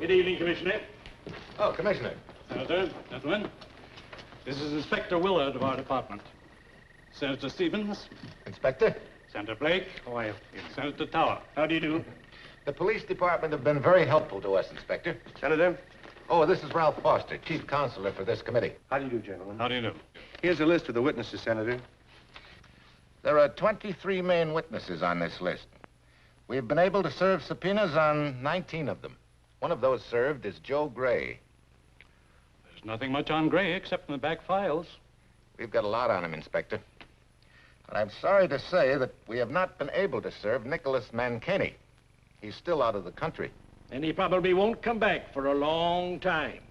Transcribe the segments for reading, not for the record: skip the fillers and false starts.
Good evening, Commissioner. Oh, Commissioner. Senator, gentlemen. This is Inspector Willard of our department. Senator Stevens. Inspector. Senator Blake. How are you? Senator Tower. How do you do? The police department have been very helpful to us, Inspector. Senator. Oh, this is Ralph Foster, chief counselor for this committee. How do you do, gentlemen? How do you do? Here's a list of the witnesses, Senator. There are 23 main witnesses on this list. We've been able to serve subpoenas on 19 of them. One of those served is Joe Gray. There's nothing much on Gray except in the back files. We've got a lot on him, Inspector. But I'm sorry to say that we have not been able to serve Nicholas Mancini. He's still out of the country. And he probably won't come back for a long time.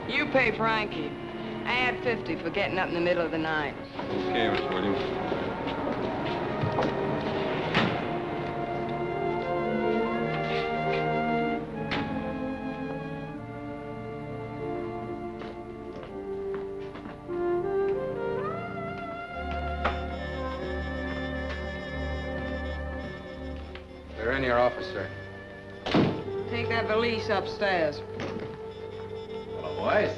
You pay Frankie. I had 50 for getting up in the middle of the night. Okay, Miss Williams. They're in your office, sir. Take that valise upstairs. Hello, boys.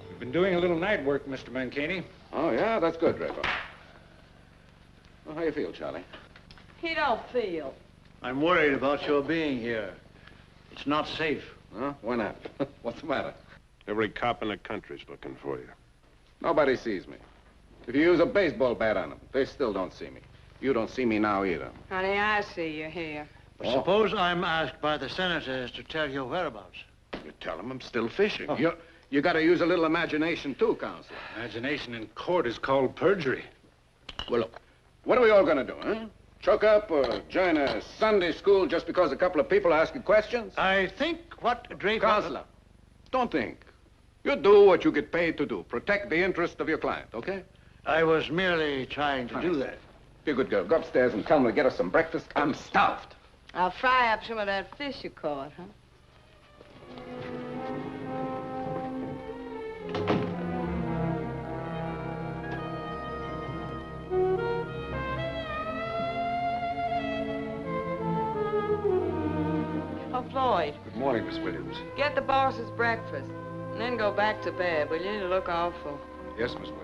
We've been doing a little night work, Mr. Mancini. Oh, yeah? That's good, Draco. Well, how you feel, Charlie? He don't feel. I'm worried about your being here. It's not safe. Huh? Why not? What's the matter? Every cop in the country's looking for you. Nobody sees me. If you use a baseball bat on them, they still don't see me. You don't see me now either. Honey, I see you here. But suppose I'm asked by the senators to tell your whereabouts. You tell them I'm still fishing. You got to use a little imagination, too, Counselor. Imagination in court is called perjury. Well, look, what are we all going to do, huh? Choke up or join a Sunday school just because a couple of people are asking questions? I think what Draper... Counselor, don't think. You do what you get paid to do. Protect the interest of your client, okay? I was merely trying to do that. Be a good girl. Go upstairs and tell them to get us some breakfast. I'm starved. I'll fry up some of that fish you caught, huh? Oh, Floyd. Good morning, Miss Williams. Get the boss's breakfast, and then go back to bed, will you? You look awful. Yes, Miss Williams.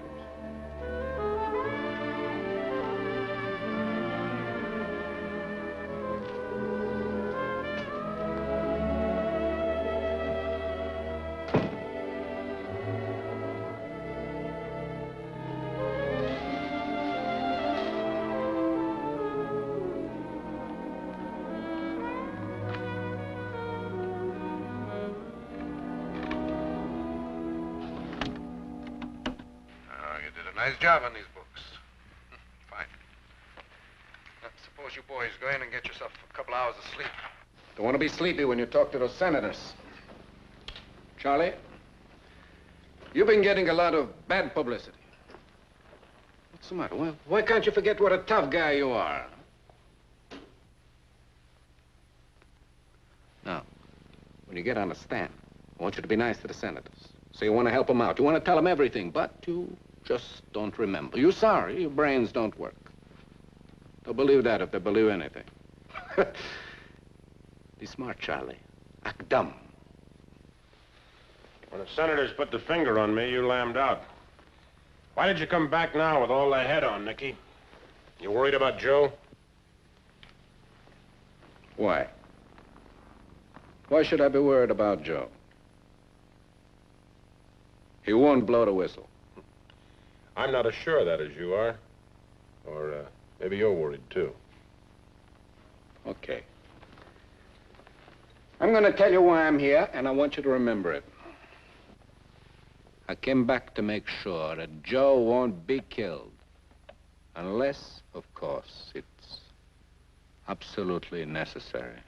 Nice job on these books. Fine. Now, suppose you boys go in and get yourself a couple hours of sleep. Don't want to be sleepy when you talk to those senators. Charlie, you've been getting a lot of bad publicity. What's the matter? Well, why can't you forget what a tough guy you are? Now, when you get on the stand, I want you to be nice to the senators. So you want to help them out. You want to tell them everything, but you just don't remember. You're sorry. Your brains don't work. They'll believe that if they believe anything. Be smart, Charlie. Act dumb. When the senators put the finger on me, you lammed out. Why did you come back now with all the head on, Nicky? You worried about Joe? Why? Why should I be worried about Joe? He won't blow the whistle. I'm not as sure of that as you are. Or maybe you're worried, too. Okay. I'm going to tell you why I'm here, and I want you to remember it. I came back to make sure that Joe won't be killed. Unless, of course, it's absolutely necessary.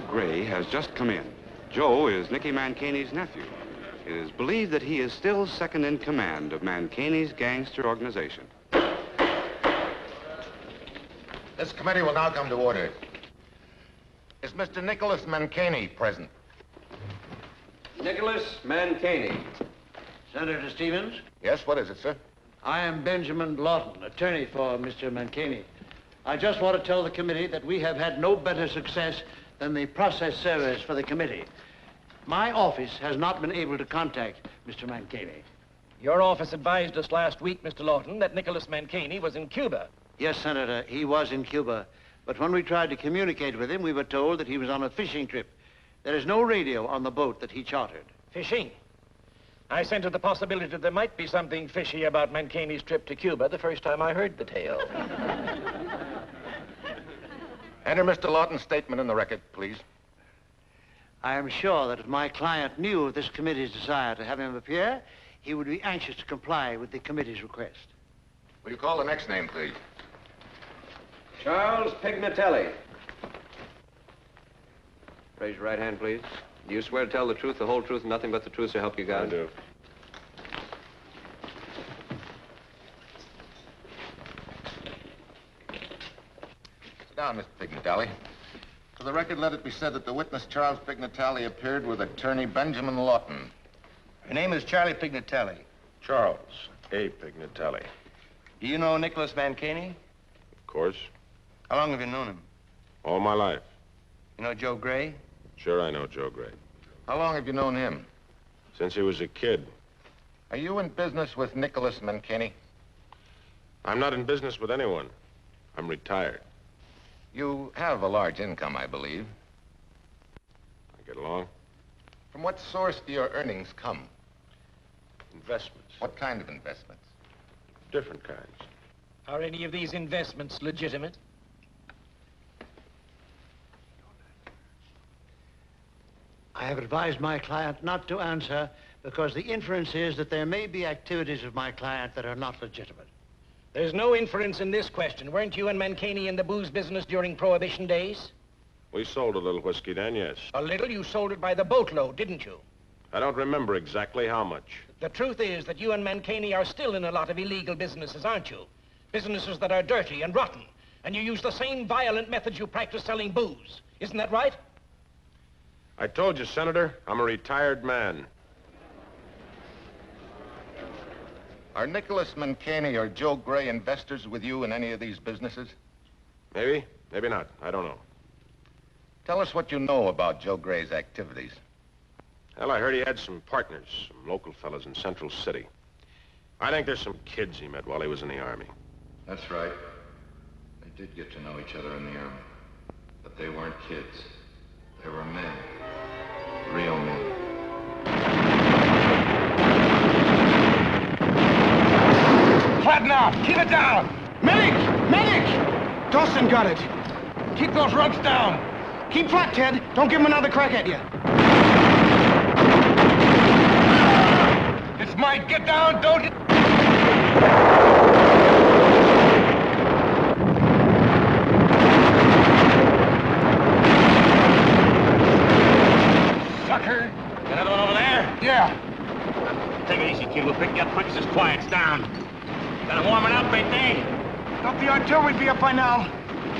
Gray has just come in. Joe is Nicky Mancini's nephew. It is believed that he is still second in command of Mancini's gangster organization. This committee will now come to order. Is Mr. Nicholas Mancini present? Nicholas Mancini. Senator Stevens? Yes, what is it, sir? I am Benjamin Lawton, attorney for Mr. Mancini. I just want to tell the committee that we have had no better success than the process servers for the committee. My office has not been able to contact Mr. Mancini. Your office advised us last week, Mr. Lawton, that Nicholas Mancini was in Cuba. Yes, Senator, he was in Cuba. But when we tried to communicate with him, we were told that he was on a fishing trip. There is no radio on the boat that he chartered. Fishing? I scented the possibility that there might be something fishy about Mancini's trip to Cuba the first time I heard the tale. Enter Mr. Lawton's statement in the record, please. I am sure that if my client knew of this committee's desire to have him appear, he would be anxious to comply with the committee's request. Will you call the next name, please? Charles Pignatelli. Raise your right hand, please. Do you swear to tell the truth, the whole truth, and nothing but the truth, so help you God? I do. Sit down, Mr. Pignatelli. For the record, let it be said that the witness, Charles Pignatelli, appeared with attorney Benjamin Lawton. Her name is Charlie Pignatelli. Charles A. Pignatelli. Do you know Nicholas Mancini? Of course. How long have you known him? All my life. You know Joe Gray? Sure, I know Joe Gray. How long have you known him? Since he was a kid. Are you in business with Nicholas Mancini? I'm not in business with anyone. I'm retired. You have a large income, I believe. I get along. From what source do your earnings come? Investments. What kind of investments? Different kinds. Are any of these investments legitimate? I have advised my client not to answer because the inference is that there may be activities of my client that are not legitimate. There's no inference in this question. Weren't you and Mancini in the booze business during Prohibition days? We sold a little whiskey then, yes. A little? You sold it by the boatload, didn't you? I don't remember exactly how much. The truth is that you and Mancini are still in a lot of illegal businesses, aren't you? Businesses that are dirty and rotten. And you use the same violent methods you practice selling booze. Isn't that right? I told you, Senator, I'm a retired man. Are Nicholas Mancini or Joe Gray investors with you in any of these businesses? Maybe, maybe not. I don't know. Tell us what you know about Joe Gray's activities. Well, I heard he had some partners, some local fellas in Central City. I think there's some kids he met while he was in the Army. That's right. They did get to know each other in the Army. But they weren't kids. They were men. Real men. Flatten out! Keep it down! Medic! Medic! Dawson got it. Keep those rugs down. Keep flat, Ted. Don't give him another crack at you. It's Mike. Get down. Don't get... Sucker. Another one over there? Yeah. Take it easy, kid. We'll pick you up quick as this quiets down. Got 'em warming up, ain't they? Don't the artillery be up by now?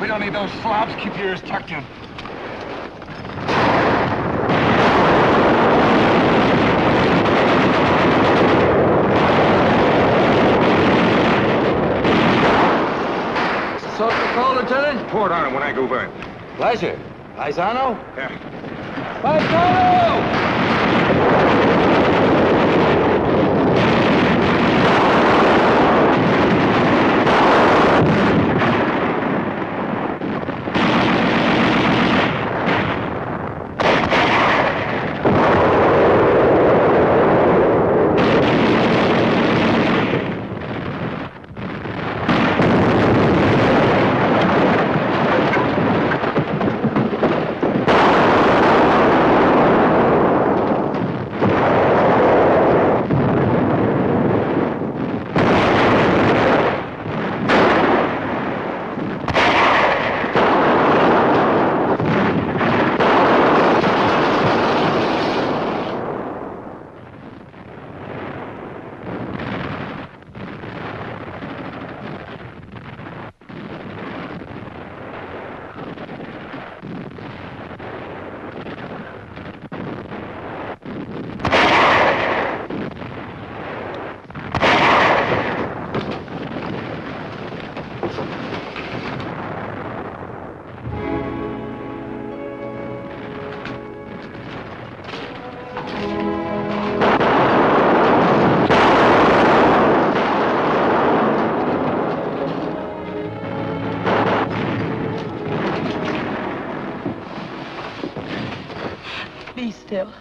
We don't need those slobs. Keep your ears tucked in. Something call, Lieutenant? Pour it on him when I go by. Pleasure. Paisano? Yeah. Paisano! still.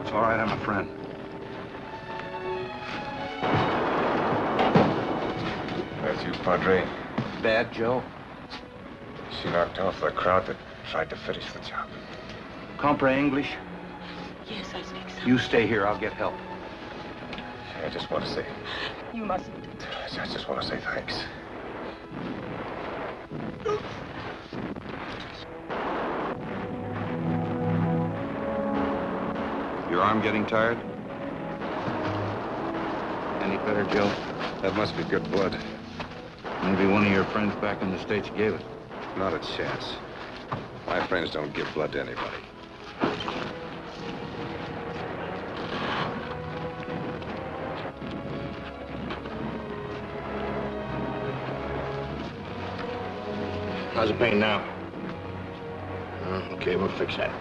It's all right, I'm a friend. That's you, Padre. Bad, Joe? She knocked off the crowd that tried to finish the job. Compre English? Yes, I speak so. You stay here, I'll get help. I just want to say... You mustn't. I just want to say thanks. Your arm getting tired? Any better, Joe? That must be good blood. Maybe one of your friends back in the States gave it. Not a chance. My friends don't give blood to anybody. How's the pain now? Okay, we'll fix that.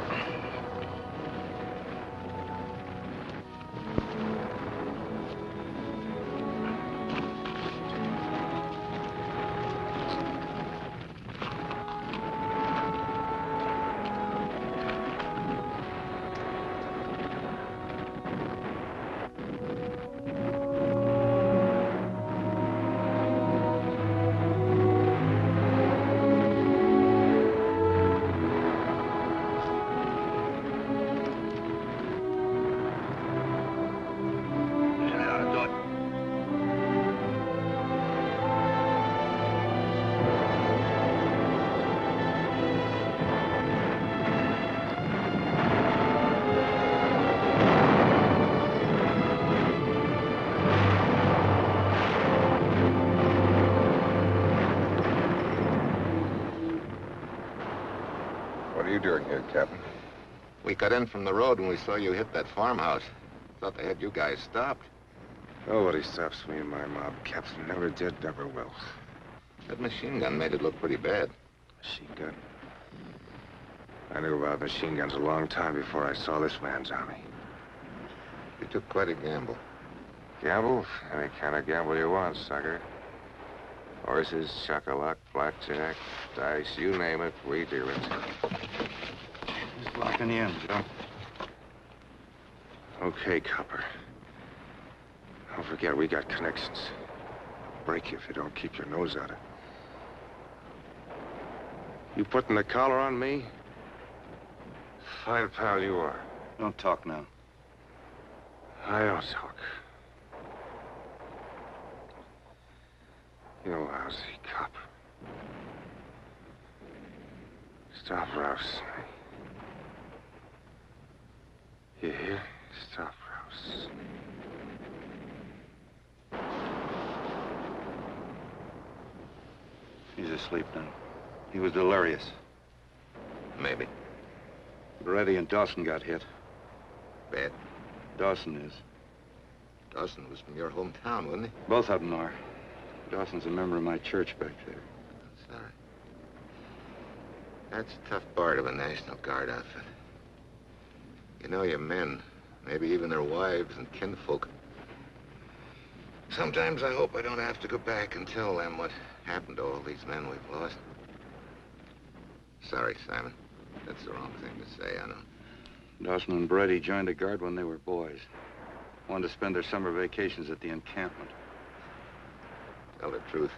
What are you doing here, Captain? We got in from the road when we saw you hit that farmhouse. Thought they had you guys stopped. Nobody stops me and my mob, Captain. Never did, never will. That machine gun made it look pretty bad. Machine gun? I knew about machine guns a long time before I saw this man's army. You took quite a gamble. Gamble? Any kind of gamble you want, sucker. Horses, chock-a-lock, blackjack, dice, you name it, we do it. Just locking you in, Joe. Okay, copper. Don't forget, we got connections. Break you if you don't keep your nose out of it. You putting the collar on me? Fine pal you are. Don't talk now. I don't talk. You lousy cop. Stop rousing me. You hear? Stop rousing me. He's asleep now. He was delirious. Maybe. Reddy and Dawson got hit. Bad. Dawson is. Dawson was from your hometown, wasn't he? Both of them are. Dawson's a member of my church back there. Sorry. That's a tough part of a National Guard outfit. You know your men, maybe even their wives and kinfolk. Sometimes I hope I don't have to go back and tell them what happened to all these men we've lost. Sorry, Simon. That's the wrong thing to say, I know. Dawson and Brady joined the Guard when they were boys. Wanted to spend their summer vacations at the encampment. Tell the truth.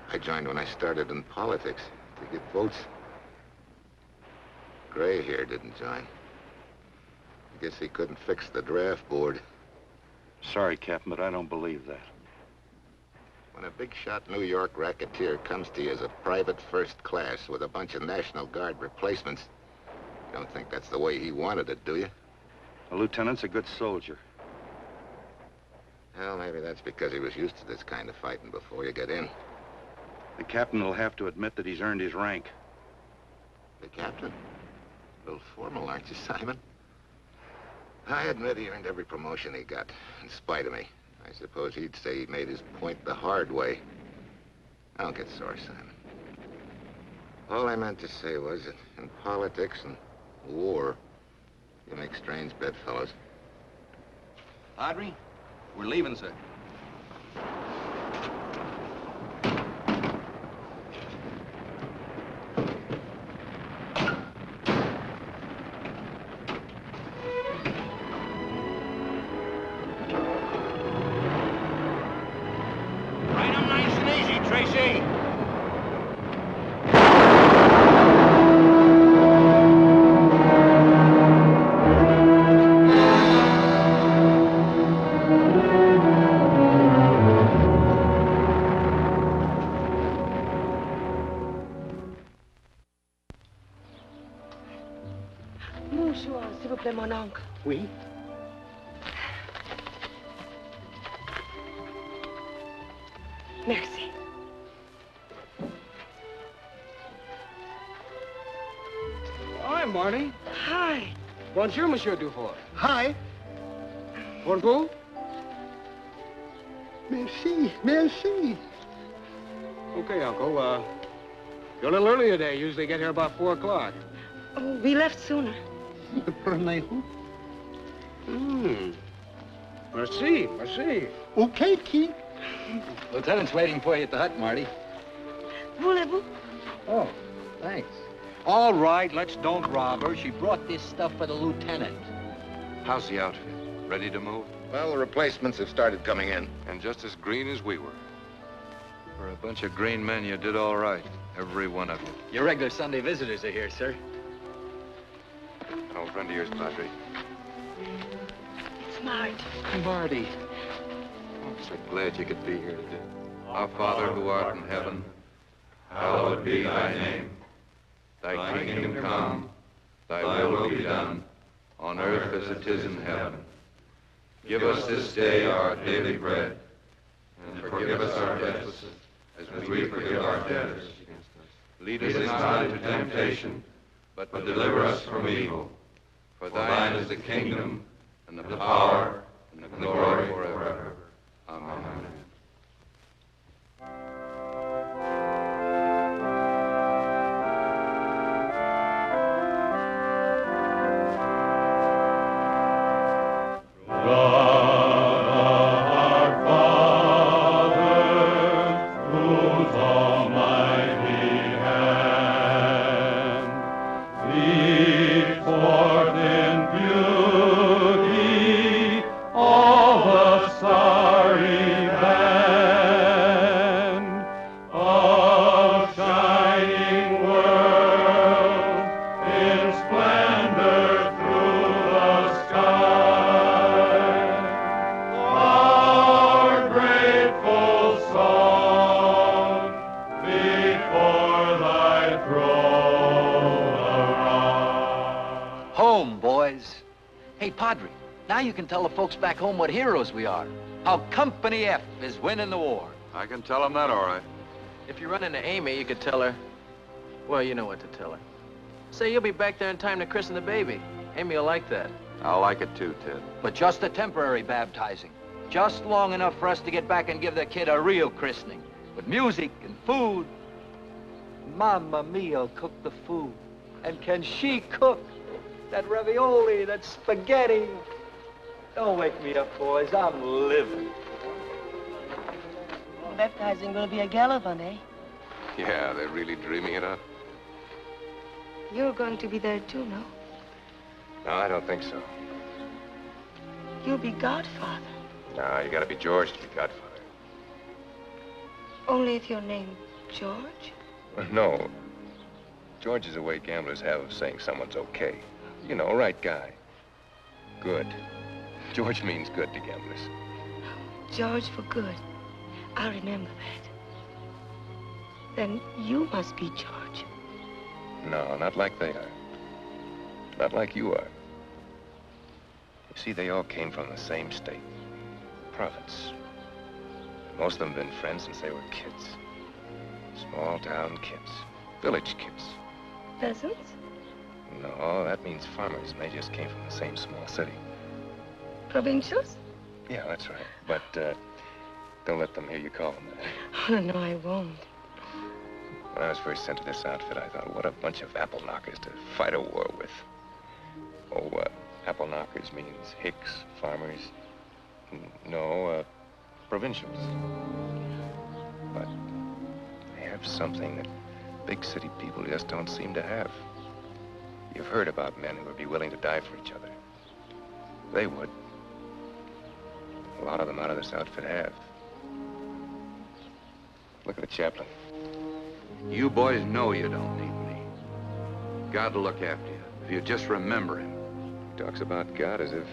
I joined when I started in politics to get votes. Gray here didn't join. I guess he couldn't fix the draft board. Sorry, Captain, but I don't believe that. When a big-shot New York racketeer comes to you as a private first class with a bunch of National Guard replacements, you don't think that's the way he wanted it, do you? The lieutenant's a good soldier. Well, maybe that's because he was used to this kind of fighting before you get in. The captain will have to admit that he's earned his rank. The captain? A little formal, aren't you, Simon? I admit he earned every promotion he got, in spite of me. I suppose he'd say he made his point the hard way. Don't get sore, Simon. All I meant to say was that in politics and war, you make strange bedfellows. Audrey, we're leaving, sir. Ride 'em nice and easy, Tracy. Bonjour, s'il vous plaît, mon oncle. Oui? Merci. Hi, Marty. Hi. Bonjour, Monsieur Dufour. Hi. Bonjour. Merci, merci. Okay, Uncle. You're a little early today. Usually get here about 4 o'clock. Oh, we left sooner. Prenez-vous? Merci, merci. Okay, King. Lieutenant's waiting for you at the hut, Marty. Voulez-vous? Oh, thanks. All right, let's don't rob her. She brought this stuff for the lieutenant. How's the outfit? Ready to move? Well, the replacements have started coming in. And just as green as we were. For a bunch of green men, you did all right. Every one of you. Your regular Sunday visitors are here, sir. An old friend of yours, Padre. It's Marty. Marty. I'm so glad you could be here today. Our Father who art in heaven, hallowed be thy name. Thy kingdom come, thy will be done, on earth as it is in heaven. Give us this day our daily bread, and forgive us our debts, as we forgive our debtors. Lead us not into temptation, but deliver us from evil. For thine is the kingdom, and the power, and the glory forever. Amen. You can tell the folks back home what heroes we are. How Company F is winning the war. I can tell them that, all right. If you run into Amy, you could tell her, well, you know what to tell her. Say you'll be back there in time to christen the baby. Amy will like that. I'll like it too, Ted. But just a temporary baptizing. Just long enough for us to get back and give the kid a real christening. With music and food. Mamma Mia'll cook the food. And can she cook? That ravioli, that spaghetti. Don't wake me up, boys. I'm living. Baptizing will be a gala one, eh? Yeah, they're really dreaming it up. You're going to be there too, no? No, I don't think so. You'll be godfather. No, you gotta be George to be godfather. Only if you're named George? No. George is a way gamblers have of saying someone's okay. You know, right guy. Good. George means good to gamblers. George for good. I'll remember that. Then you must be George. No, not like they are. Not like you are. You see, they all came from the same state. Province. Most of them have been friends since they were kids. Small town kids. Village kids. Peasants? No, that means farmers, and they just came from the same small city. Provincials? Yeah, that's right. But don't let them hear you call them that. Oh, no, I won't. When I was first sent to this outfit, I thought, what a bunch of apple knockers to fight a war with. Oh, apple knockers means hicks, farmers. No, provincials. But they have something that big city people just don't seem to have. You've heard about men who would be willing to die for each other. They would. A lot of them out of this outfit have. Look at the chaplain. You boys know you don't need me. God will look after you, if you just remember him. He talks about God as if,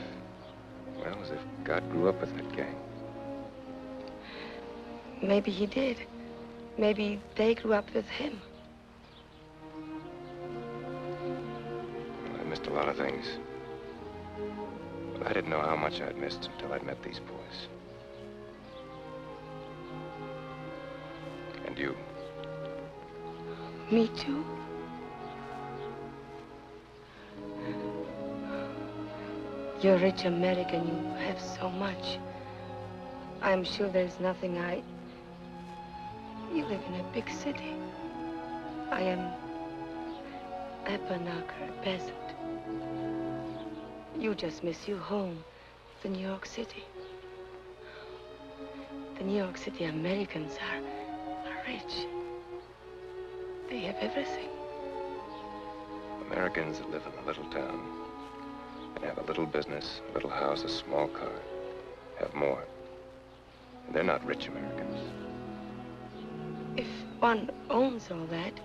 well, as if God grew up with that gang. Maybe he did. Maybe they grew up with him. Well, I missed a lot of things. But I didn't know how much I'd missed until I'd met these boys. And you. Me too. You're a rich American. You have so much. I'm sure there's nothing You live in a big city. I am apple knocker, a peasant. You just miss your home, the New York City. The New York City Americans are rich. They have everything. Americans that live in a little town and have a little business, a little house, a small car, have more. And they're not rich Americans. If one owns all that,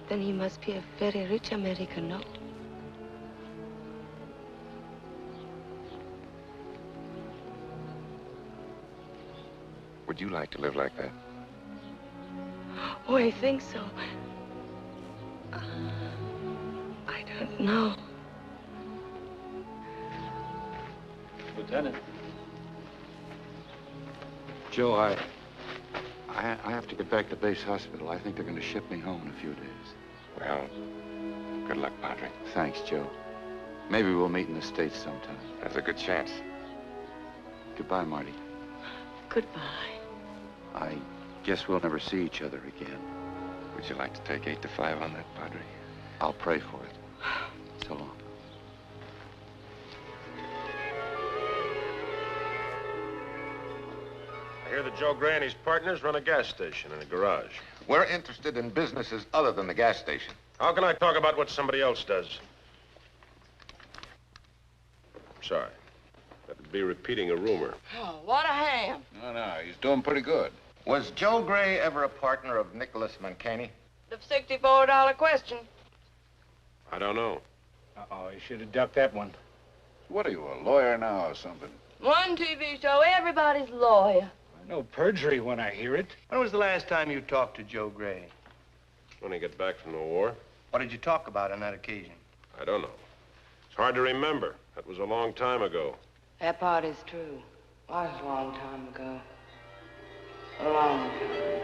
then he must be a very rich American, no? Would you like to live like that? Oh, I think so. I don't know. Lieutenant. Joe, I have to get back to base hospital. I think they're going to ship me home in a few days. Well, good luck, Padre. Thanks, Joe. Maybe we'll meet in the States sometime. There's a good chance. Goodbye, Marty. Goodbye. I guess we'll never see each other again. Would you like to take 8 to 5 on that, Padre? I'll pray for it. So long. I hear that Joe Gray and his partners run a gas station and a garage. We're interested in businesses other than the gas station. How can I talk about what somebody else does? Sorry. That would be repeating a rumor. Oh, what a ham. No, he's doing pretty good. Was Joe Gray ever a partner of Nicholas Mancini? The $64 question. I don't know. Uh-oh, you should have ducked that one. What are you, a lawyer now or something? One TV show, everybody's lawyer. I know perjury when I hear it. When was the last time you talked to Joe Gray? When he got back from the war? What did you talk about on that occasion? I don't know. It's hard to remember. That was a long time ago. That part is true. Was a long time ago. A long time.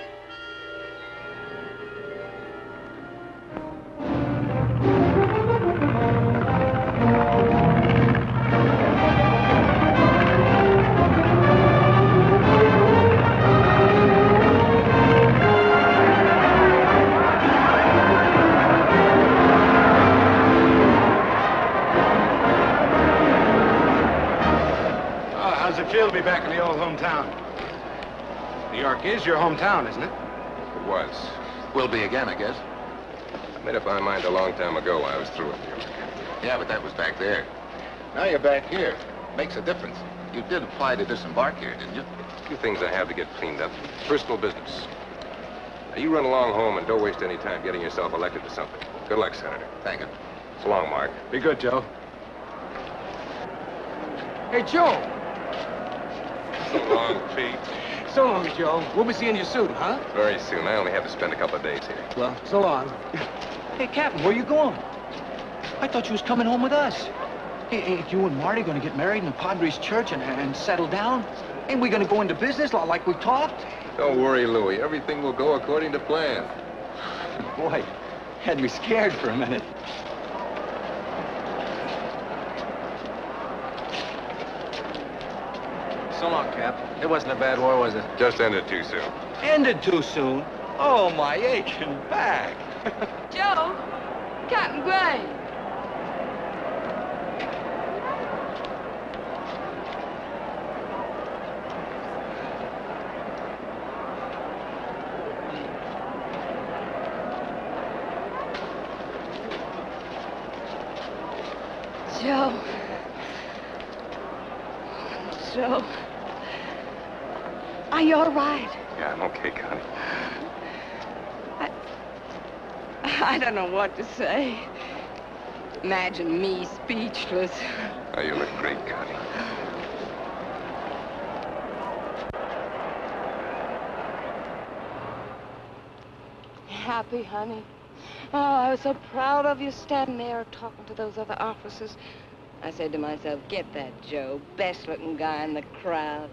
How's it feel to be back in the old hometown? New York is your hometown, isn't it? It was. Will be again, I guess. I made up my mind a long time ago I was through with New York. Yeah, but that was back there. Now you're back here. Makes a difference. You did apply to disembark here, didn't you? A few things I have to get cleaned up. Personal business. Now, you run along home and don't waste any time getting yourself elected to something. Good luck, Senator. Thank you. So long, Mark. Be good, Joe. Hey, Joe. So long, Pete. So long, Joe. We'll be seeing you soon, huh? Very soon. I only have to spend a couple of days here. Well, so long. Hey, Captain, where you going? I thought you was coming home with us. Hey, you and Marty gonna get married in the Padres church and settle down? Ain't we gonna go into business like we talked? Don't worry, Louie. Everything will go according to plan. Boy, had me scared for a minute. It wasn't a bad war, was it? Just ended too soon. Ended too soon? Oh, my aching back. Joe, Captain Gray. Joe. Joe. Are you all right? Yeah, I'm okay, Connie. I don't know what to say. Imagine me speechless. Oh, you look great, Connie. Happy, honey. Oh, I was so proud of you standing there talking to those other officers. I said to myself, get that Joe, best-looking guy in the crowd.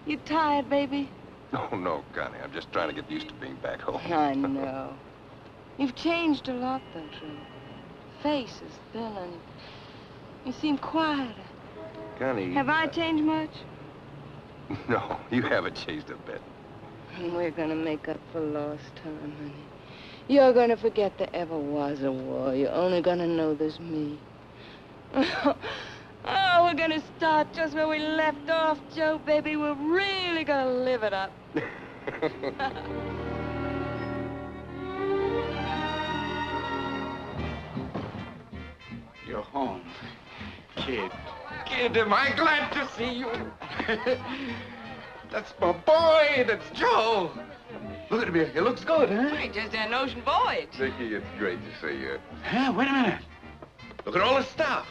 You tired, baby? Oh, no, Connie. I'm just trying to get used to being back home. I know. You've changed a lot, though, Joe. Face is thinning. You seem quieter. Connie... Have I changed much? No, you haven't changed a bit. We're gonna make up for lost time, honey. You're gonna forget there ever was a war. You're only gonna know there's me. Oh, we're gonna start just where we left off, Joe, baby. We're really gonna live it up. You're home. Kid. Kid, am I glad to see you. That's my boy. That's Joe. Look at him. He looks good, huh? We just had an ocean voyage. Nicky, it's great to see you. Huh? Wait a minute. Look at all the stuff.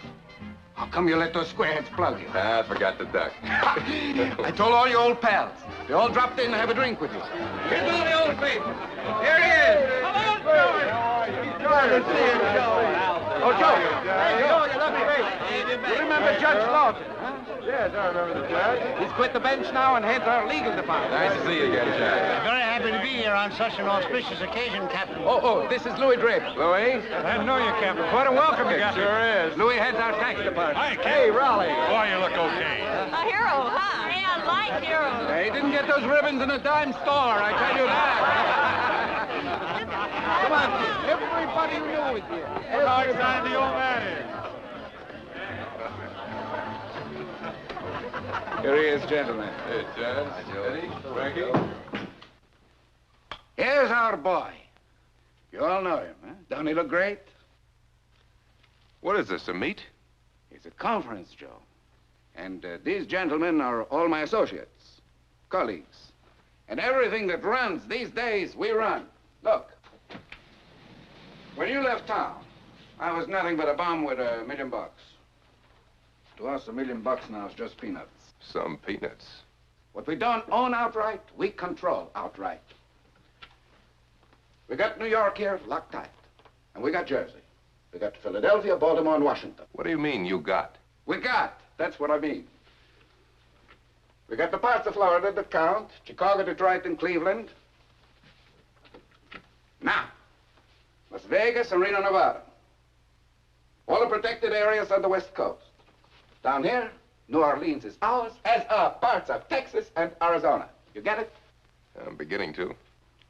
How come you let those squareheads plug you? I forgot the duck. I told all your old pals. They all dropped in to have a drink with you. Here's all the old faithful. Here he is. Come on, Joe. Good to see you, Joe. Oh, Joe. Hey, Joe, you look great. You remember Judge Lawton, huh? Yes, I remember the judge. He's quit the bench now and heads our legal department. Nice to see you again, Judge. Very happy to be here on such an auspicious occasion, Captain. Oh, this is Louis Draper. Louis? I know you, Captain. Quite a welcome you got. Sure is. Louis heads our tax department. Hi, Captain. Hey, Raleigh. Boy, you look okay. A hero, huh? Hey, I like heroes. He didn't get those ribbons in a dime store, I tell you that. Come on, kid. Everybody you know is here. Look how excited the old man is. Here he is, gentlemen. Hey, Judge. Hi, Joe. Eddie, Frankie. Here's our boy. You all know him, huh? Don't he look great? What is this, a meet? It's a conference, Joe. And these gentlemen are all my associates, colleagues. And everything that runs these days, we run. Look. When you left town, I was nothing but a bum with $1 million. To us, $1 million now is just peanuts. Some peanuts. What we don't own outright, we control outright. We got New York here locked tight. And we got Jersey. We got Philadelphia, Baltimore, and Washington. What do you mean, you got? We got. That's what I mean. We got the parts of Florida that count. Chicago, Detroit, and Cleveland. Now, Las Vegas and Reno, Nevada. All the protected areas on the West Coast. Down here, New Orleans is ours, as are parts of Texas and Arizona. You get it? I'm beginning to.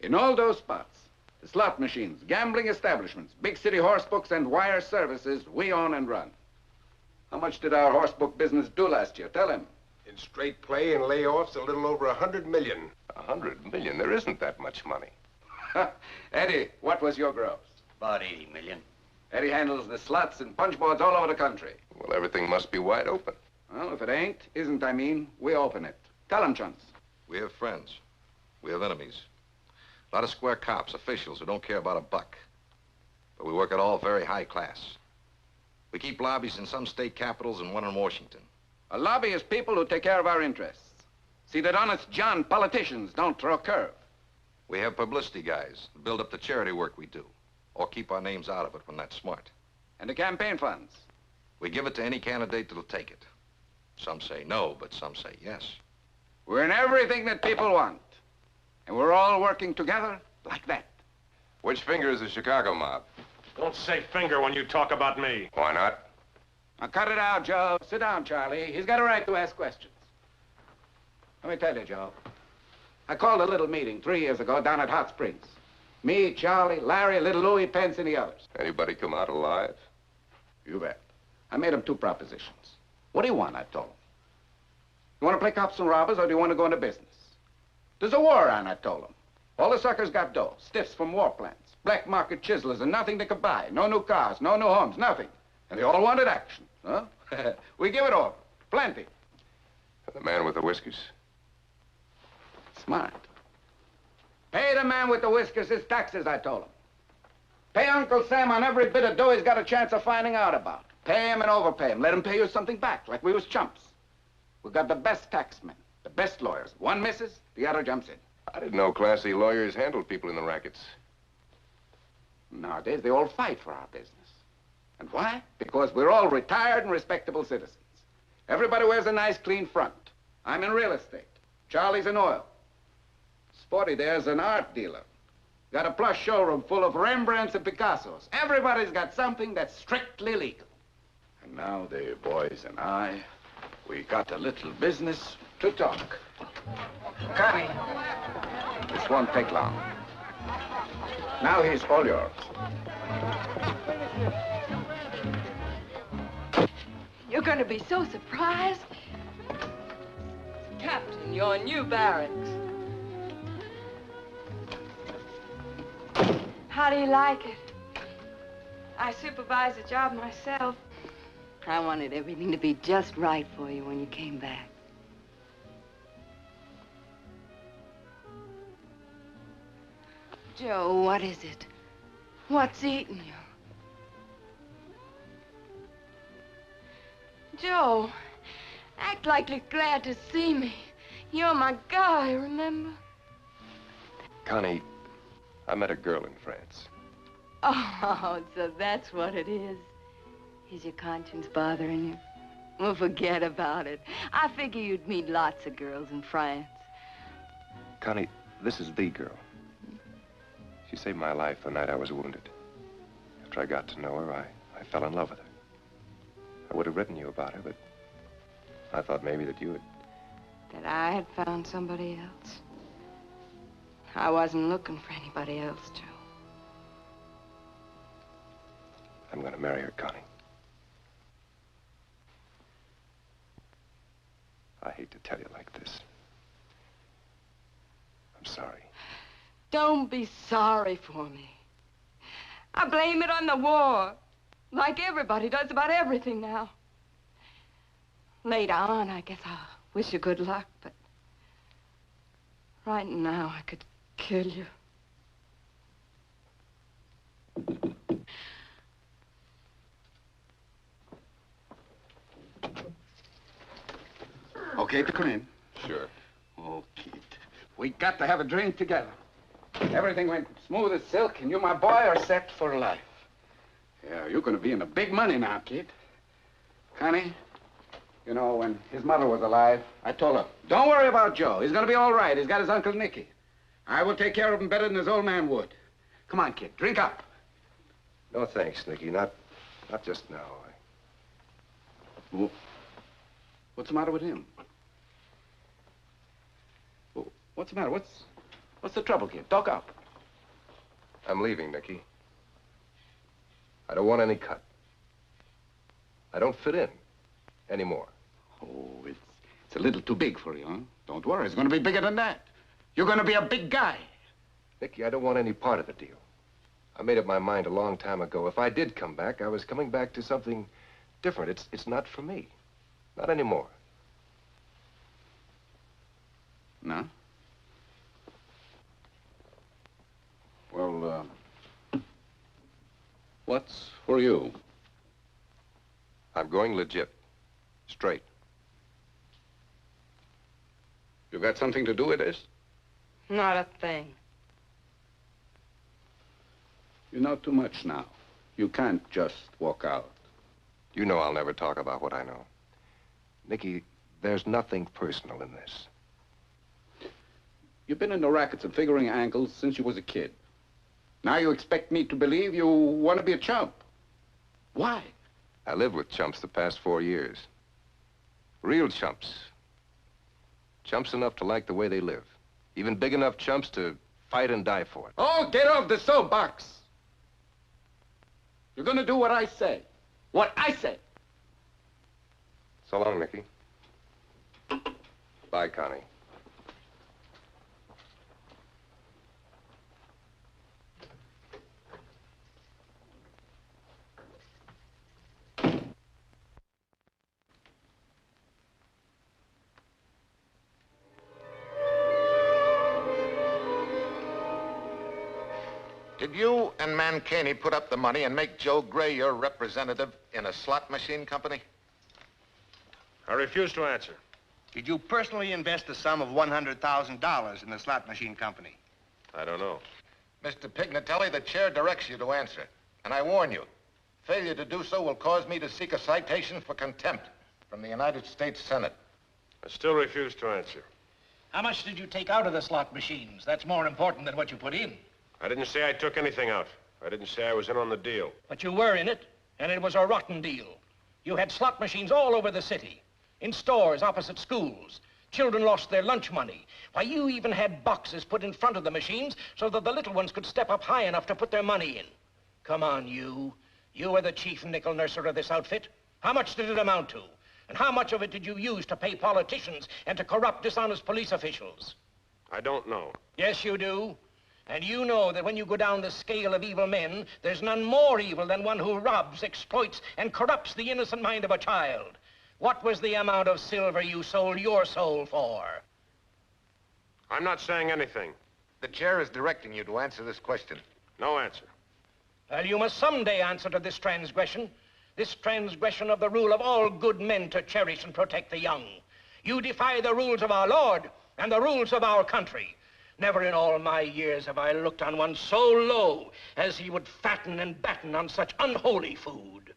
In all those spots, the slot machines, gambling establishments, big city horse books, and wire services we own and run. How much did our horse book business do last year? Tell him. In straight play and layoffs, a little over $100 million. $100 million? There isn't that much money. Eddie, what was your gross? About 80 million. Eddie handles the slots and punch boards all over the country. Well, everything must be wide open. Well, if it ain't, I mean, we open it. Tell him, Chunks. We have friends. We have enemies. A lot of square cops, officials who don't care about a buck. But we work at all very high class. We keep lobbies in some state capitals and one in Washington. A lobby is people who take care of our interests. See that honest John politicians don't throw a curve. We have publicity guys that build up the charity work we do, or keep our names out of it when that's smart. And the campaign funds. We give it to any candidate that'll take it. Some say no, but some say yes. We're in everything that people want. And we're all working together like that. Which finger is the Chicago mob? Don't say finger when you talk about me. Why not? Now cut it out, Joe. Sit down, Charlie. He's got a right to ask questions. Let me tell you, Joe. I called a little meeting 3 years ago down at Hot Springs. Me, Charlie, Larry, little Louie, Pence, and the others. Anybody come out alive? You bet. I made him 2 propositions. What do you want, I told him. You want to play cops and robbers, or do you want to go into business? There's a war on, I told him. All the suckers got dough, stiffs from war plants, black market chiselers, and nothing they could buy. No new cars, no new homes, nothing. And they all wanted action, huh? We give it all. Plenty. The man with the whiskers. Smart. Pay the man with the whiskers his taxes, I told him. Pay Uncle Sam on every bit of dough he's got a chance of finding out about. Pay him and overpay him. Let him pay you something back, like we was chumps. We've got the best taxmen, the best lawyers. One misses, the other jumps in. I didn't know classy lawyers handled people in the rackets. Nowadays, they all fight for our business. And why? Because we're all retired and respectable citizens. Everybody wears a nice, clean front. I'm in real estate. Charlie's in oil. Sporty there's an art dealer. Got a plush showroom full of Rembrandts and Picassos. Everybody's got something that's strictly legal. And now the boys and I, we got a little business to talk. Connie, this won't take long. Now he's all yours. You're going to be so surprised. Captain, your new barracks. How do you like it? I supervise the job myself. I wanted everything to be just right for you when you came back. Joe, what is it? What's eating you? Joe, act like you're glad to see me. You're my guy, remember? Connie, I met a girl in France. Oh, so that's what it is. Is your conscience bothering you? Well, forget about it. I figure you'd meet lots of girls in France. Connie, this is the girl. She saved my life the night I was wounded. After I got to know her, I fell in love with her. I would have written you about her, but I thought maybe that you would... That I had found somebody else. I wasn't looking for anybody else, Joe. I'm going to marry her, Connie. I hate to tell you like this. I'm sorry. Don't be sorry for me. I blame it on the war, like everybody does about everything now. Later on, I guess I'll wish you good luck, but right now I could kill you. Okay to come in? Sure. Oh, Keith, we got to have a drink together. Everything went smooth as silk, and you, my boy, are set for life. Yeah, you're going to be in the big money now, Keith. Connie, you know, when his mother was alive, I told her, don't worry about Joe. He's going to be all right. He's got his Uncle Nicky. I will take care of him better than his old man would. Come on, kid, drink up. No, thanks, Nicky. Not just now. Well, what's the matter with him? Well, what's the matter? What's the trouble, kid? Talk up. I'm leaving, Nicky. I don't want any cut. I don't fit in anymore. Oh, it's a little too big for you, huh? Don't worry, it's going to be bigger than that. You're going to be a big guy. Nicky, I don't want any part of the deal. I made up my mind a long time ago. If I did come back, I was coming back to something different. It's not for me. Not anymore. No? Well, what's for you? I'm going legit. Straight. You got something to do with this? Not a thing. You know too much now. You can't just walk out. You know I'll never talk about what I know. Nicky, there's nothing personal in this. You've been in the rackets and figuring angles since you was a kid. Now you expect me to believe you want to be a chump. Why? I lived with chumps the past 4 years. Real chumps. Chumps enough to like the way they live. Even big enough chumps to fight and die for it. Oh, get off the soapbox. You're gonna do what I say. What I say. So long, Nicky. Bye, Connie. Did you and Mancaney put up the money and make Joe Gray your representative in a slot machine company? I refuse to answer. Did you personally invest a sum of $100,000 in the slot machine company? I don't know. Mr. Pignatelli, the chair directs you to answer. And I warn you, failure to do so will cause me to seek a citation for contempt from the United States Senate. I still refuse to answer. How much did you take out of the slot machines? That's more important than what you put in. I didn't say I took anything out. I didn't say I was in on the deal. But you were in it, and it was a rotten deal. You had slot machines all over the city, in stores, opposite schools. Children lost their lunch money. Why, you even had boxes put in front of the machines so that the little ones could step up high enough to put their money in. Come on, you. You were the chief nickel nurser of this outfit. How much did it amount to? And how much of it did you use to pay politicians and to corrupt, dishonest police officials? I don't know. Yes, you do. And you know that when you go down the scale of evil men, there's none more evil than one who robs, exploits, and corrupts the innocent mind of a child. What was the amount of silver you sold your soul for? I'm not saying anything. The chair is directing you to answer this question. No answer. Well, you must someday answer to this transgression of the rule of all good men to cherish and protect the young. You defy the rules of our Lord and the rules of our country. Never in all my years have I looked on one so low as he would fatten and batten on such unholy food.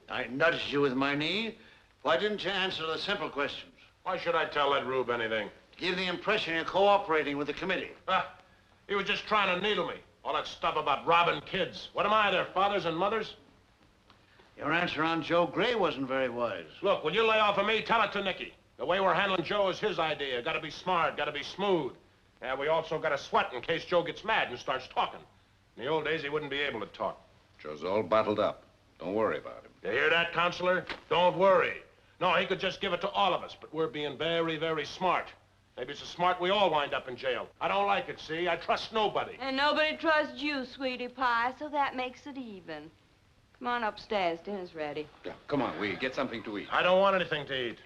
I nudged you with my knee. Why didn't you answer the simple questions? Why should I tell that rube anything? Give the impression you're cooperating with the committee. He was just trying to needle me. All that stuff about robbing kids. What am I, their fathers and mothers? Your answer on Joe Gray wasn't very wise. Look, when you lay off of me, tell it to Nicky. The way we're handling Joe is his idea. Gotta be smart, gotta be smooth. And we also gotta sweat in case Joe gets mad and starts talking. In the old days, he wouldn't be able to talk. Joe's all bottled up. Don't worry about him. You hear that, Counselor? Don't worry. No, he could just give it to all of us, but we're being very, very smart. Maybe it's so smart we all wind up in jail. I don't like it, see? I trust nobody. And nobody trusts you, sweetie pie, so that makes it even. Come on upstairs. Dinner's ready. Yeah, come on, we get something to eat. I don't want anything to eat.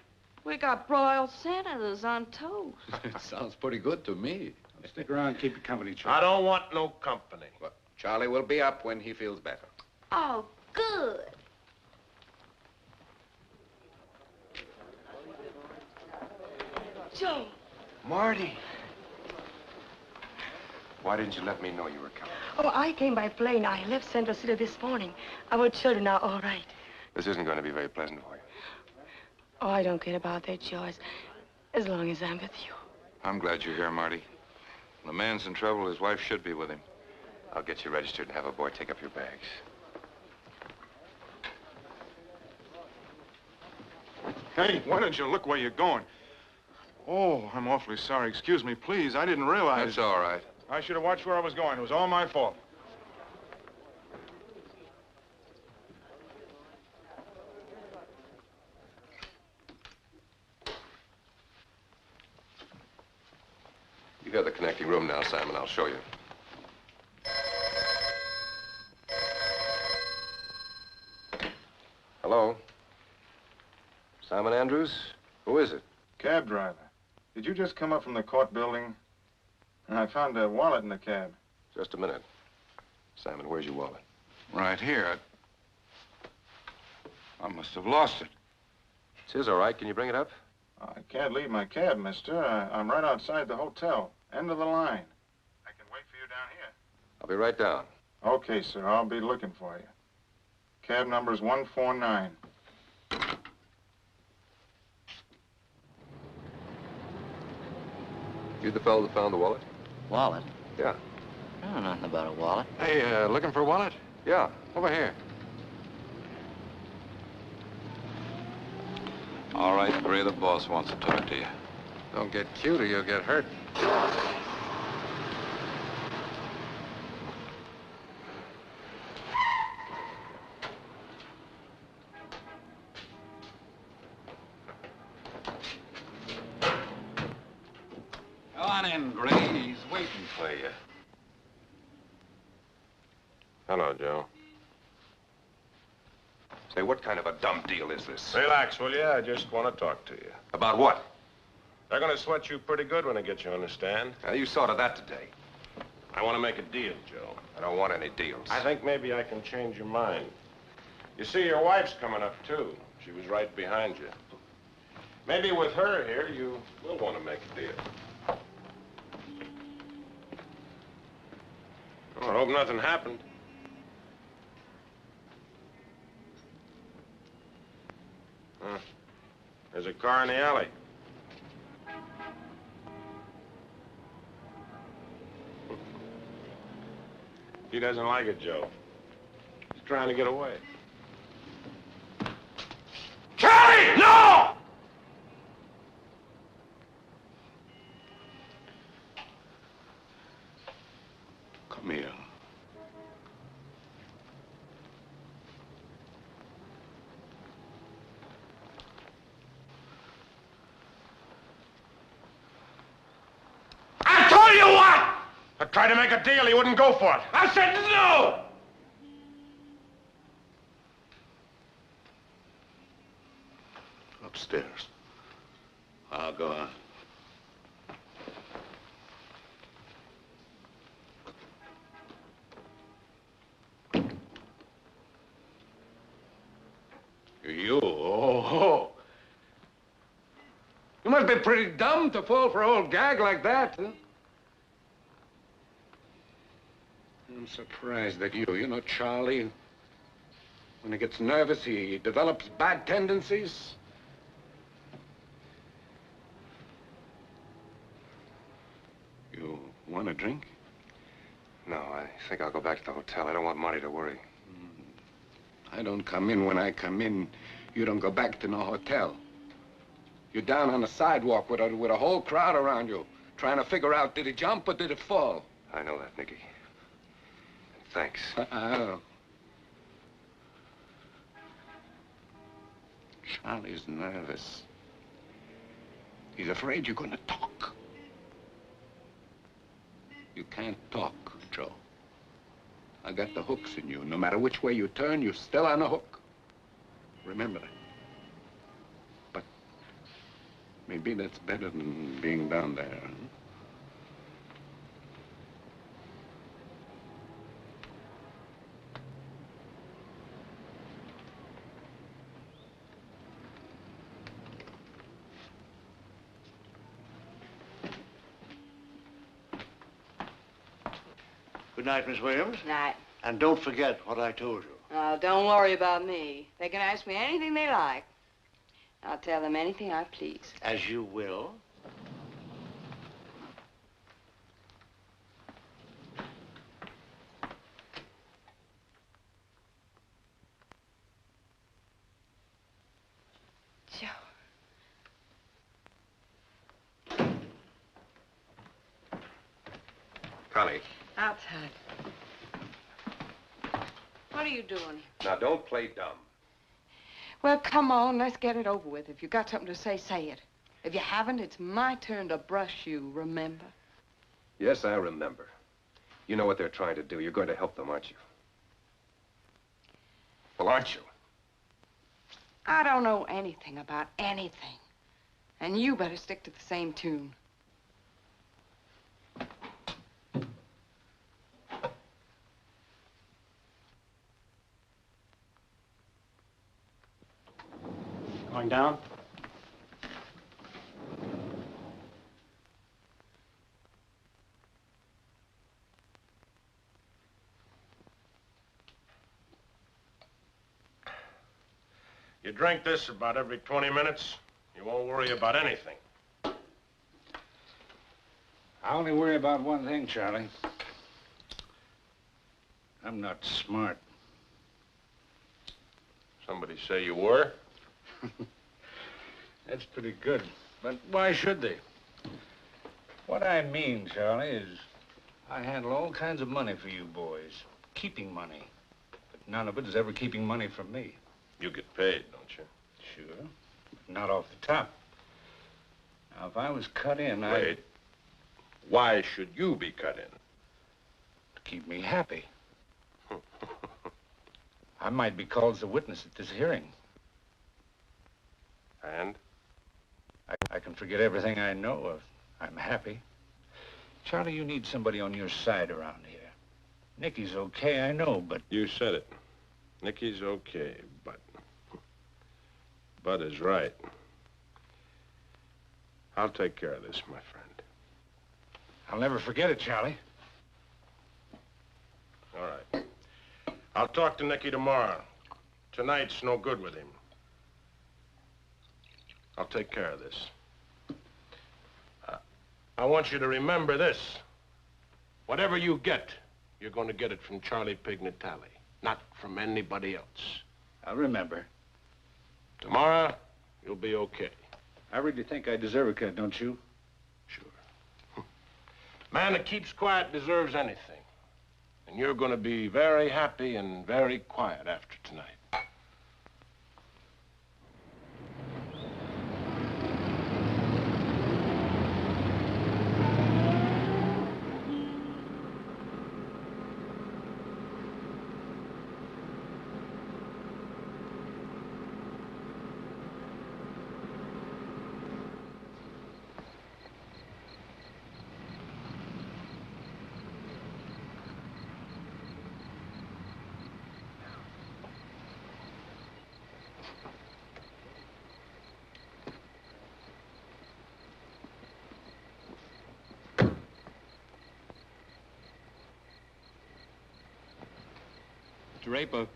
We got broiled senators on toast. It sounds pretty good to me. Stick around and keep your company, Charlie. I don't want no company. Well, Charlie will be up when he feels better. Oh, good. Joe. Marty. Why didn't you let me know you were coming? Oh, I came by plane. I left Central City this morning. Our children are all right. This isn't going to be very pleasant for you. Oh, I don't care about that, Joyce, as long as I'm with you. I'm glad you're here, Marty. When a man's in trouble, his wife should be with him. I'll get you registered and have a boy take up your bags. Hey, why don't you look where you're going? Oh, I'm awfully sorry. Excuse me, please. I didn't realize. That's all right. I should have watched where I was going. It was all my fault. You got the connecting room now, Simon. I'll show you. Hello? Simon Andrews? Who is it? Cab driver. Did you just come up from the court building? I found a wallet in the cab. Just a minute. Simon, where's your wallet? Right here. I must have lost it. It's his, all right. Can you bring it up? I can't leave my cab, mister. I'm right outside the hotel. End of the line. I can wait for you down here. I'll be right down. Okay, sir. I'll be looking for you. Cab number's 149. You the fellow that found the wallet? Wallet? Yeah. I don't know nothing about a wallet. Hey, looking for a wallet? Yeah, over here. All right, Gray, the boss wants to talk to you. Don't get cute or you'll get hurt. Go on in, Gray. He's waiting for you. Hello, Joe. Say, what kind of a dumb deal is this? Relax, will you? I just want to talk to you. About what? They're going to sweat you pretty good when they get you, understand? You saw to that today. I want to make a deal, Joe. I don't want any deals. I think maybe I can change your mind. You see, your wife's coming up, too. She was right behind you. Maybe with her here, you will want to make a deal. Well, I hope nothing happened. Huh. There's a car in the alley. He doesn't like it, Joe. He's trying to get away. Charlie! No! Come here. I told you what! I tried to make a deal, he wouldn't go for it. I said no! Upstairs. I'll go on. You, oh. You must be pretty dumb to fall for an old gag like that, huh? I'm surprised at you. You know, Charlie, when he gets nervous, he develops bad tendencies. You want a drink? No, I think I'll go back to the hotel. I don't want Marty to worry. I don't come in when I come in. You don't go back to no hotel. You're down on the sidewalk with a whole crowd around you, trying to figure out, did he jump or did he fall? I know that, Nicky. Thanks. Charlie's nervous. He's afraid you're going to talk. You can't talk, Joe. I got the hooks in you. No matter which way you turn, you're still on the hook. Remember that. But maybe that's better than being down there, huh? Good night, Miss Williams. Night. And don't forget what I told you. Oh, don't worry about me. They can ask me anything they like. I'll tell them anything I please. As you will. Joe. Connie, Outside. What are you doing? now don't play dumb. Well, come on, let's get it over with. If you got something to say, say it. If you haven't, it's my turn to brush you, remember? Yes, I remember. You know what they're trying to do. You're going to help them, aren't you? Well, aren't you? I don't know anything about anything. And you better stick to the same tune. Going down? You drink this about every 20 minutes, you won't worry about anything. I only worry about one thing, Charlie. I'm not smart. Somebody say you were? That's pretty good. But why should they? What I mean, Charlie, is I handle all kinds of money for you boys. Keeping money. But none of it is ever keeping money from me. You get paid, don't you? Sure. But not off the top. Now, if I was cut in, Wait. Why should you be cut in? To keep me happy. I might be called as a witness at this hearing. And? I can forget everything I know if I'm happy. Charlie, you need somebody on your side around here. Nicky's okay, I know, but... You said it. Nicky's okay, but... Bud is right. I'll take care of this, my friend. I'll never forget it, Charlie. All right. I'll talk to Nicky tomorrow. Tonight's no good with him. I'll take care of this. I want you to remember this. Whatever you get, you're going to get it from Charlie Pignatelli, not from anybody else. I'll remember. Tomorrow, you'll be okay. I really think I deserve a cut, don't you? Sure. Man that keeps quiet deserves anything. And you're going to be very happy and very quiet after tonight. Draper,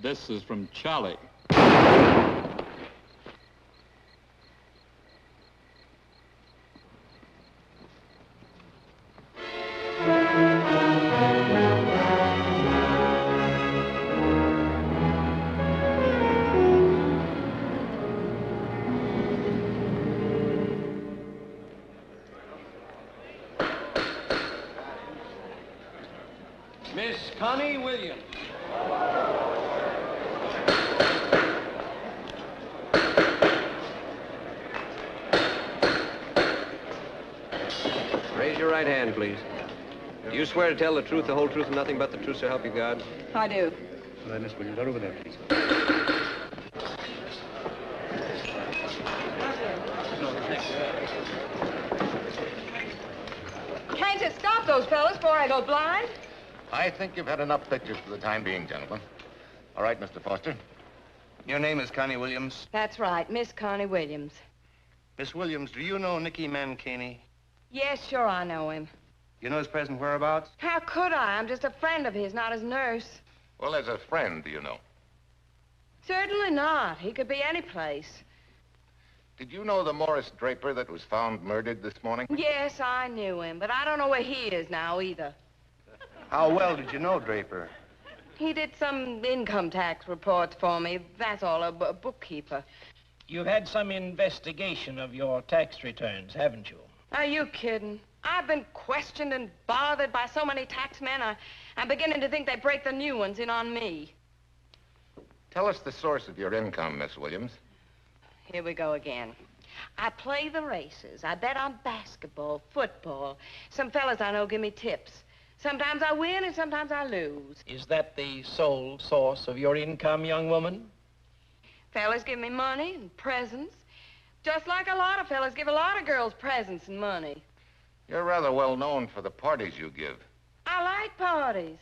this is from Charlie. Miss Connie Williams. Raise your right hand, please. Do you swear to tell the truth, the whole truth, and nothing but the truth, so help you God? I do. All right, Miss Williams, right over there, please. Can't you stop those fellas before I go blind? I think you've had enough pictures for the time being, gentlemen. All right, Mr. Foster. Your name is Connie Williams? That's right, Miss Connie Williams. Miss Williams, do you know Nicky Mancini? Yes, sure, I know him. You know his present whereabouts? How could I? I'm just a friend of his, not his nurse. Well, as a friend, do you know? Certainly not. He could be any place. Did you know the Morris Draper that was found murdered this morning? Yes, I knew him, but I don't know where he is now either. How well did you know Draper? He did some income tax reports for me. That's all, a bookkeeper. You've had some investigation of your tax returns, haven't you? Are you kidding? I've been questioned and bothered by so many taxmen, I'm beginning to think they break the new ones in on me. Tell us the source of your income, Miss Williams. Here we go again. I play the races. I bet on basketball, football. Some fellas I know give me tips. Sometimes I win and sometimes I lose. Is that the sole source of your income, young woman? Fellas give me money and presents. Just like a lot of fellas give a lot of girls presents and money. You're rather well known for the parties you give. I like parties.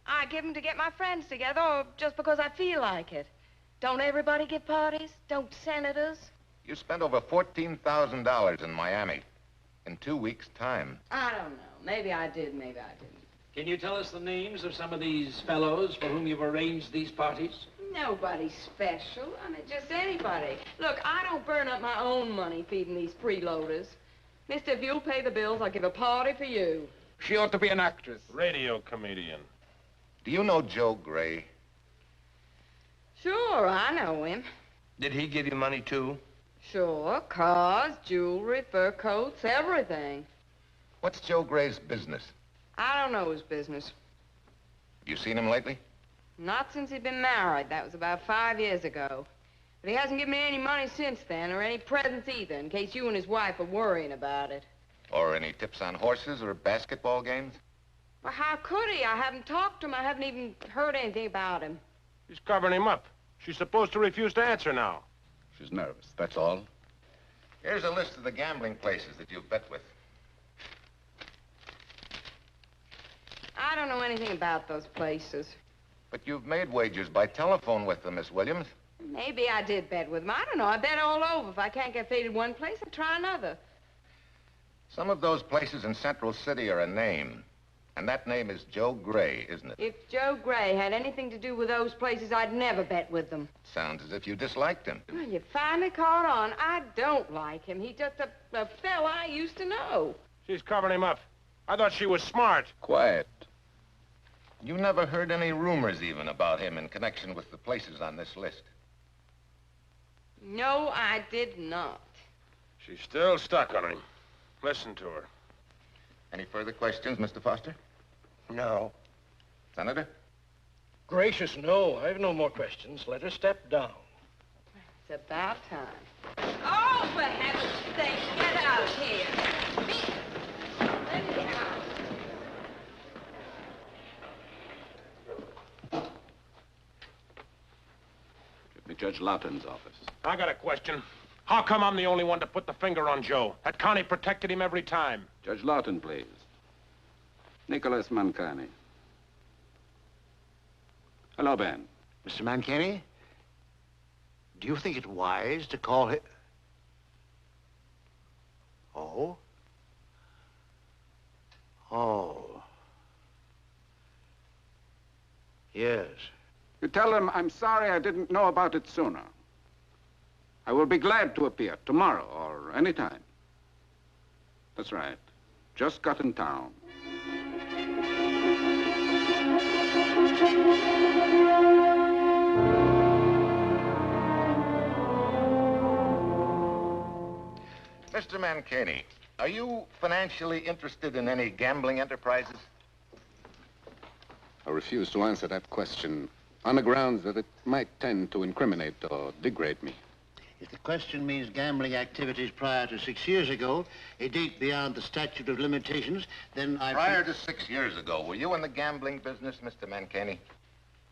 I give them to get my friends together or just because I feel like it. Don't everybody give parties? Don't senators? You spent over $14,000 in Miami in 2 weeks' time. I don't know. Maybe I did, maybe I didn't. Can you tell us the names of some of these fellows for whom you've arranged these parties? Nobody special. I mean, just anybody. Look, I don't burn up my own money feeding these freeloaders. Mister, if you'll pay the bills, I'll give a party for you. She ought to be an actress. Radio comedian. Do you know Joe Gray? Sure, I know him. Did he give you money, too? Sure, cars, jewelry, fur coats, everything. What's Joe Gray's business? I don't know his business. You seen him lately? Not since he'd been married. That was about 5 years ago. But he hasn't given me any money since then, or any presents either, in case you and his wife are worrying about it. Or any tips on horses or basketball games? Well, how could he? I haven't talked to him. I haven't even heard anything about him. She's covering him up. She's supposed to refuse to answer now. She's nervous, that's all. Here's a list of the gambling places that you've bet with. I don't know anything about those places. But you've made wagers by telephone with them, Miss Williams. Maybe I did bet with him. I don't know. I bet all over. If I can't get paid at one place, I'll try another. Some of those places in Central City are a name. And that name is Joe Gray, isn't it? If Joe Gray had anything to do with those places, I'd never bet with them. Sounds as if you disliked him. Well, you finally caught on. I don't like him. He's just a fella I used to know. She's covering him up. I thought she was smart. Quiet. You never heard any rumors even about him in connection with the places on this list? No, I did not. She's still stuck on him. Listen to her. Any further questions, Mr. Foster? No. Senator? Gracious, no. I have no more questions. Let her step down. It's about time. Oh, for heaven's sake, get out of here. Let me out. Give me Judge Lawton's office. I got a question. How come I'm the only one to put the finger on Joe? Had Connie protected him every time? Judge Lawton, please. Nicholas Mancani. Hello, Ben. Mr. Mancini, do you think it wise to call him? Oh? Oh. Yes. You tell him I'm sorry I didn't know about it sooner. I will be glad to appear tomorrow or any time. That's right. Just got in town. Mr. Mancini, are you financially interested in any gambling enterprises? I refuse to answer that question on the grounds that it might tend to incriminate or degrade me. If the question means gambling activities prior to 6 years ago, a date beyond the statute of limitations, then I... Prior to 6 years ago, were you in the gambling business, Mr. Mancini?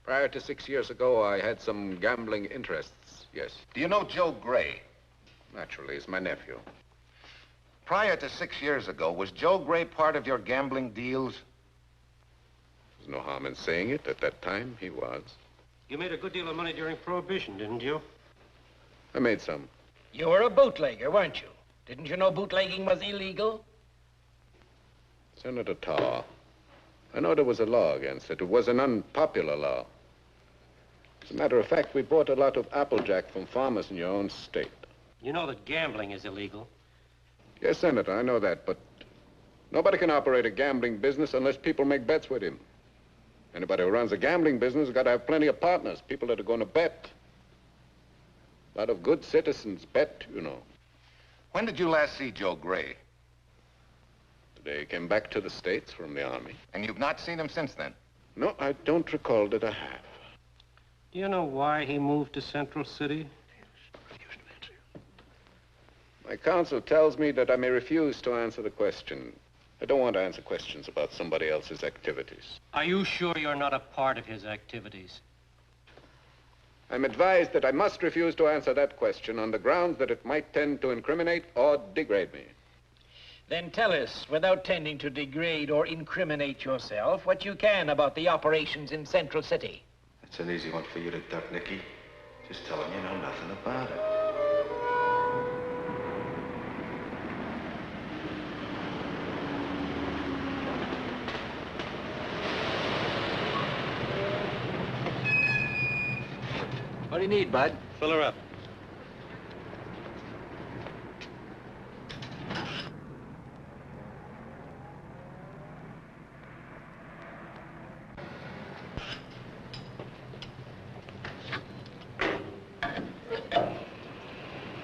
Prior to 6 years ago, I had some gambling interests, yes. Do you know Joe Gray? Naturally, he's my nephew. Prior to 6 years ago, was Joe Gray part of your gambling deals? There's no harm in saying it. At that time, he was. You made a good deal of money during Prohibition, didn't you? I made some. You were a bootlegger, weren't you? Didn't you know bootlegging was illegal? Senator Tarr, I know there was a law against it. It was an unpopular law. As a matter of fact, we bought a lot of Applejack from farmers in your own state. You know that gambling is illegal. Yes, Senator, I know that, but nobody can operate a gambling business unless people make bets with him. Anybody who runs a gambling business has got to have plenty of partners, people that are going to bet. A lot of good citizens bet, you know. When did you last see Joe Gray? Today he came back to the States from the Army. And you've not seen him since then? No, I don't recall that I have. Do you know why he moved to Central City? My counsel tells me that I may refuse to answer the question. I don't want to answer questions about somebody else's activities. Are you sure you're not a part of his activities? I'm advised that I must refuse to answer that question on the grounds that it might tend to incriminate or degrade me. Then tell us, without tending to degrade or incriminate yourself, what you can about the operations in Central City. That's an easy one for you to duck, Nicky. Just tell him you know nothing about it. What do you need, Bud? Fill her up.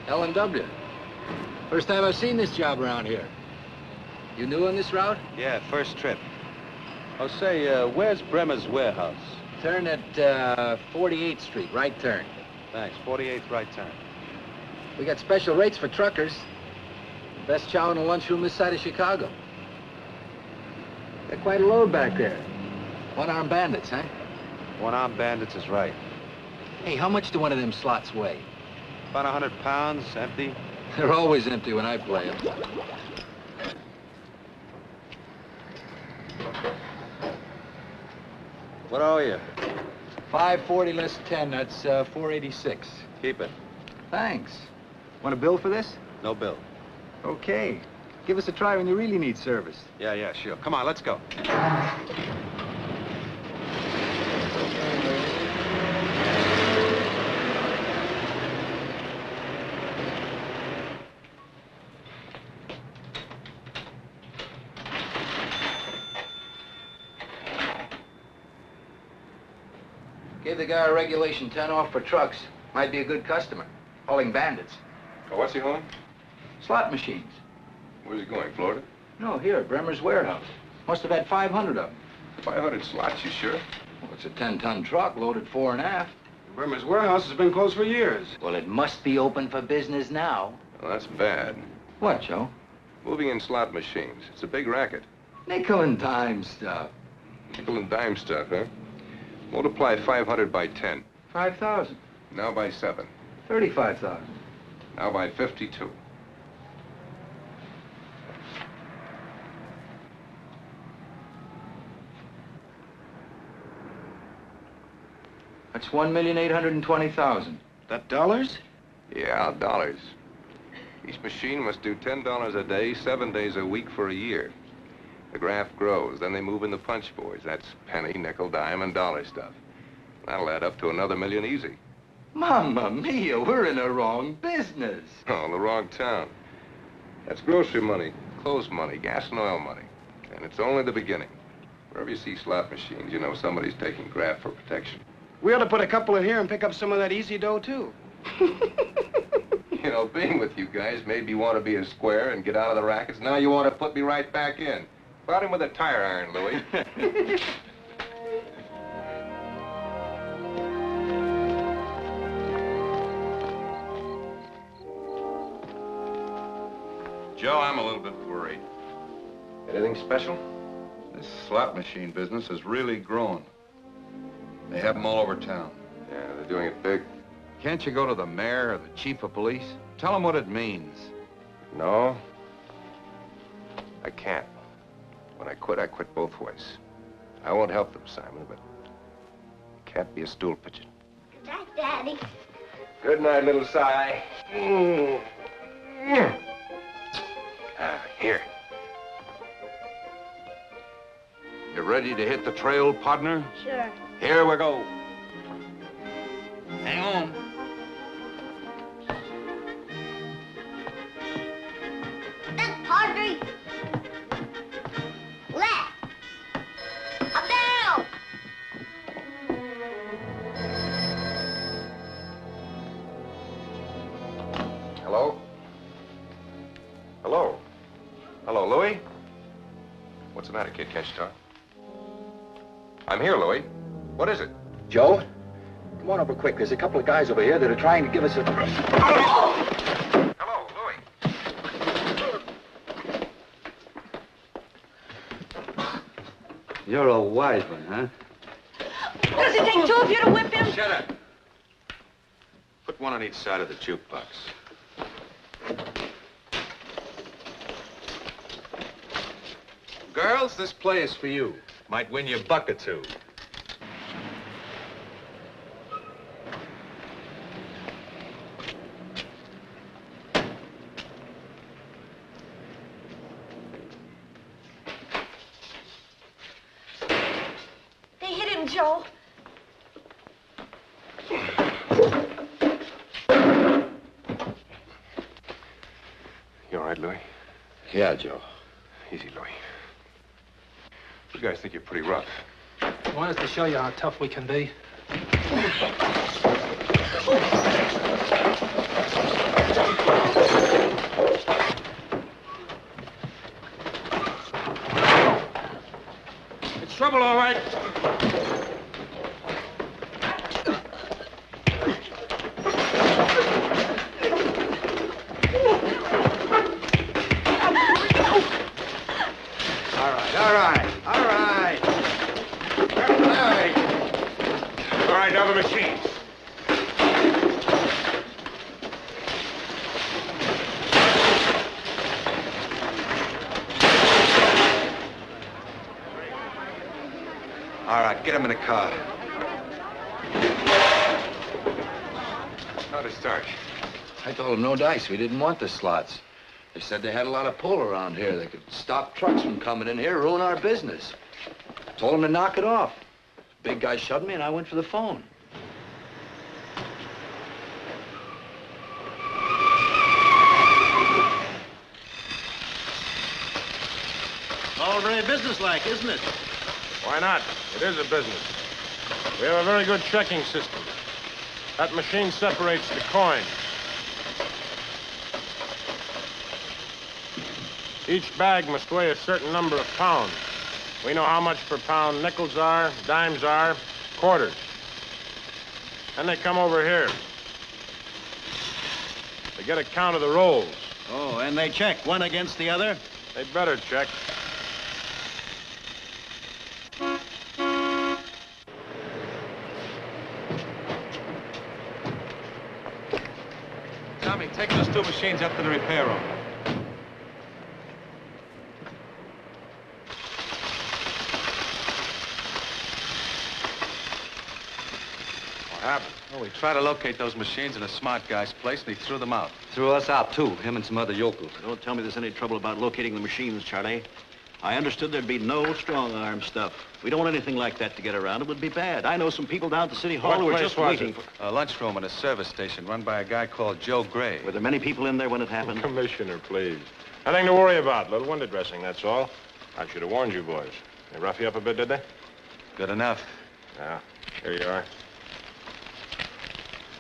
L&W. First time I've seen this job around here. You new on this route? Yeah, first trip. Oh, say, where's Bremer's warehouse? Turn at 48th Street, right turn. Thanks, 48th right turn. We got special rates for truckers. Best chow in the lunchroom this side of Chicago. Got quite a load back there. One-armed bandits, huh? One-armed bandits is right. Hey, how much do one of them slots weigh? About 100 pounds, empty. They're always empty when I play them. What owe you? 540 less 10, that's 486. Keep it. Thanks. Want a bill for this? No bill. Okay. Give us a try when you really need service. Yeah, sure. Come on, let's go. Gave the guy a regulation 10 off for trucks. Might be a good customer. Hauling bandits. Oh, what's he hauling? Slot machines. Where's he going, Florida? No, here at Bremer's warehouse. Must have had 500 of them. 500 slots, you sure? Well, it's a 10-ton truck loaded 4.5. Bremer's warehouse has been closed for years. Well, it must be open for business now. Well, that's bad. What, Joe? Moving in slot machines. It's a big racket. Nickel and dime stuff. Nickel and dime stuff, huh? Multiply 500 by 10. 5,000. Now by 7. 35,000. Now by 52. That's 1,820,000. That dollars? Yeah, dollars. Each machine must do $10 a day, 7 days a week for a year. The graph grows, then they move in the punch boards. That's penny, nickel, dime, and dollar stuff. That'll add up to another million easy. Mamma mia, we're in the wrong business. Oh, the wrong town. That's grocery money, clothes money, gas and oil money. And it's only the beginning. Wherever you see slot machines, you know somebody's taking graft for protection. We ought to put a couple in here and pick up some of that easy dough, too. You know, being with you guys made me want to be a square and get out of the rackets. Now you want to put me right back in. About him with a tire iron, Louie. Joe, I'm a little bit worried. Anything special? This slot machine business has really grown. They have them all over town. Yeah, they're doing it big. Can't you go to the mayor or the chief of police? Tell them what it means. No. I can't. When I quit both ways. I won't help them, Simon, but can't be a stool pigeon. Good night, Daddy. Good night, little Si. Here. You ready to hit the trail, partner? Sure. Here we go. Hang on. Left, Padre. Left. Up, down. Hello? Hello? Hello, Louie? What's the matter, kid? Can't you talk? I'm here, Louie. What is it? Joe, come on over quick. There's a couple of guys over here that are trying to give us a... Hello, Louie. You're a wise one, huh? Does it take two of you to whip him? Shut up. Put one on each side of the jukebox. Girls, this play is for you. Might win you a buck or two. They hit him, Joe. You all right, Louie? Yeah, Joe. Easy, Louie. You guys think you're pretty rough. Want us to show you how tough we can be? right. All right. All right, now the machines. All right, get him in the car. How to start? I told them no dice. We didn't want the slots. They said they had a lot of pull around here. They could stop trucks from coming in here, ruin our business. Told them to knock it off. Big guy shoved me, and I went for the phone. All very businesslike, isn't it? Why not? It is a business. We have a very good checking system. That machine separates the coins. Each bag must weigh a certain number of pounds. We know how much per pound nickels are, dimes are, quarters. Then they come over here. They get a count of the rolls. Oh, and they check one against the other? They better check. Tommy, take those two machines up to the repair room. What happened? Well, we tried to locate those machines in a smart guy's place, and he threw them out. Threw us out, too, him and some other yokels. Don't tell me there's any trouble about locating the machines, Charlie. I understood there'd be no strong-arm stuff. We don't want anything like that to get around. It would be bad. I know some people down at the city hall who are just waiting for... A lunchroom at a service station run by a guy called Joe Gray. Were there many people in there when it happened? Commissioner, please. Nothing to worry about. Little window dressing, that's all. I should have warned you boys. They rough you up a bit, did they? Good enough. Yeah, here you are.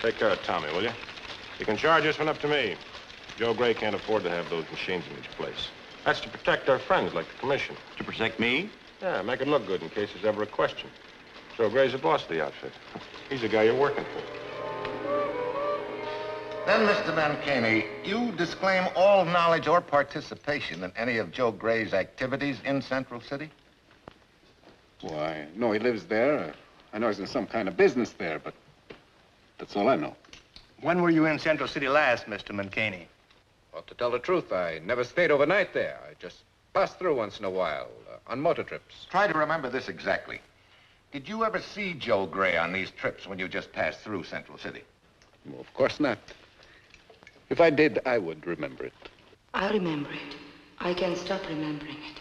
Take care of Tommy, will you? You can charge this one up to me. Joe Gray can't afford to have those machines in each place. That's to protect our friends like the commission. To protect me? Yeah, make it look good in case there's ever a question. Joe Gray's the boss of the outfit. He's the guy you're working for. Then, Mr. Mancini, you disclaim all knowledge or participation in any of Joe Gray's activities in Central City? Why, no, he lives there. I know he's in some kind of business there, but that's all I know. When were you in Central City last, Mr. Mancini? Well, to tell the truth, I never stayed overnight there. I just passed through once in a while, on motor trips. Try to remember this exactly. Did you ever see Joe Gray on these trips when you just passed through Central City? Well, of course not. If I did, I would remember it. I remember it. I can't stop remembering it.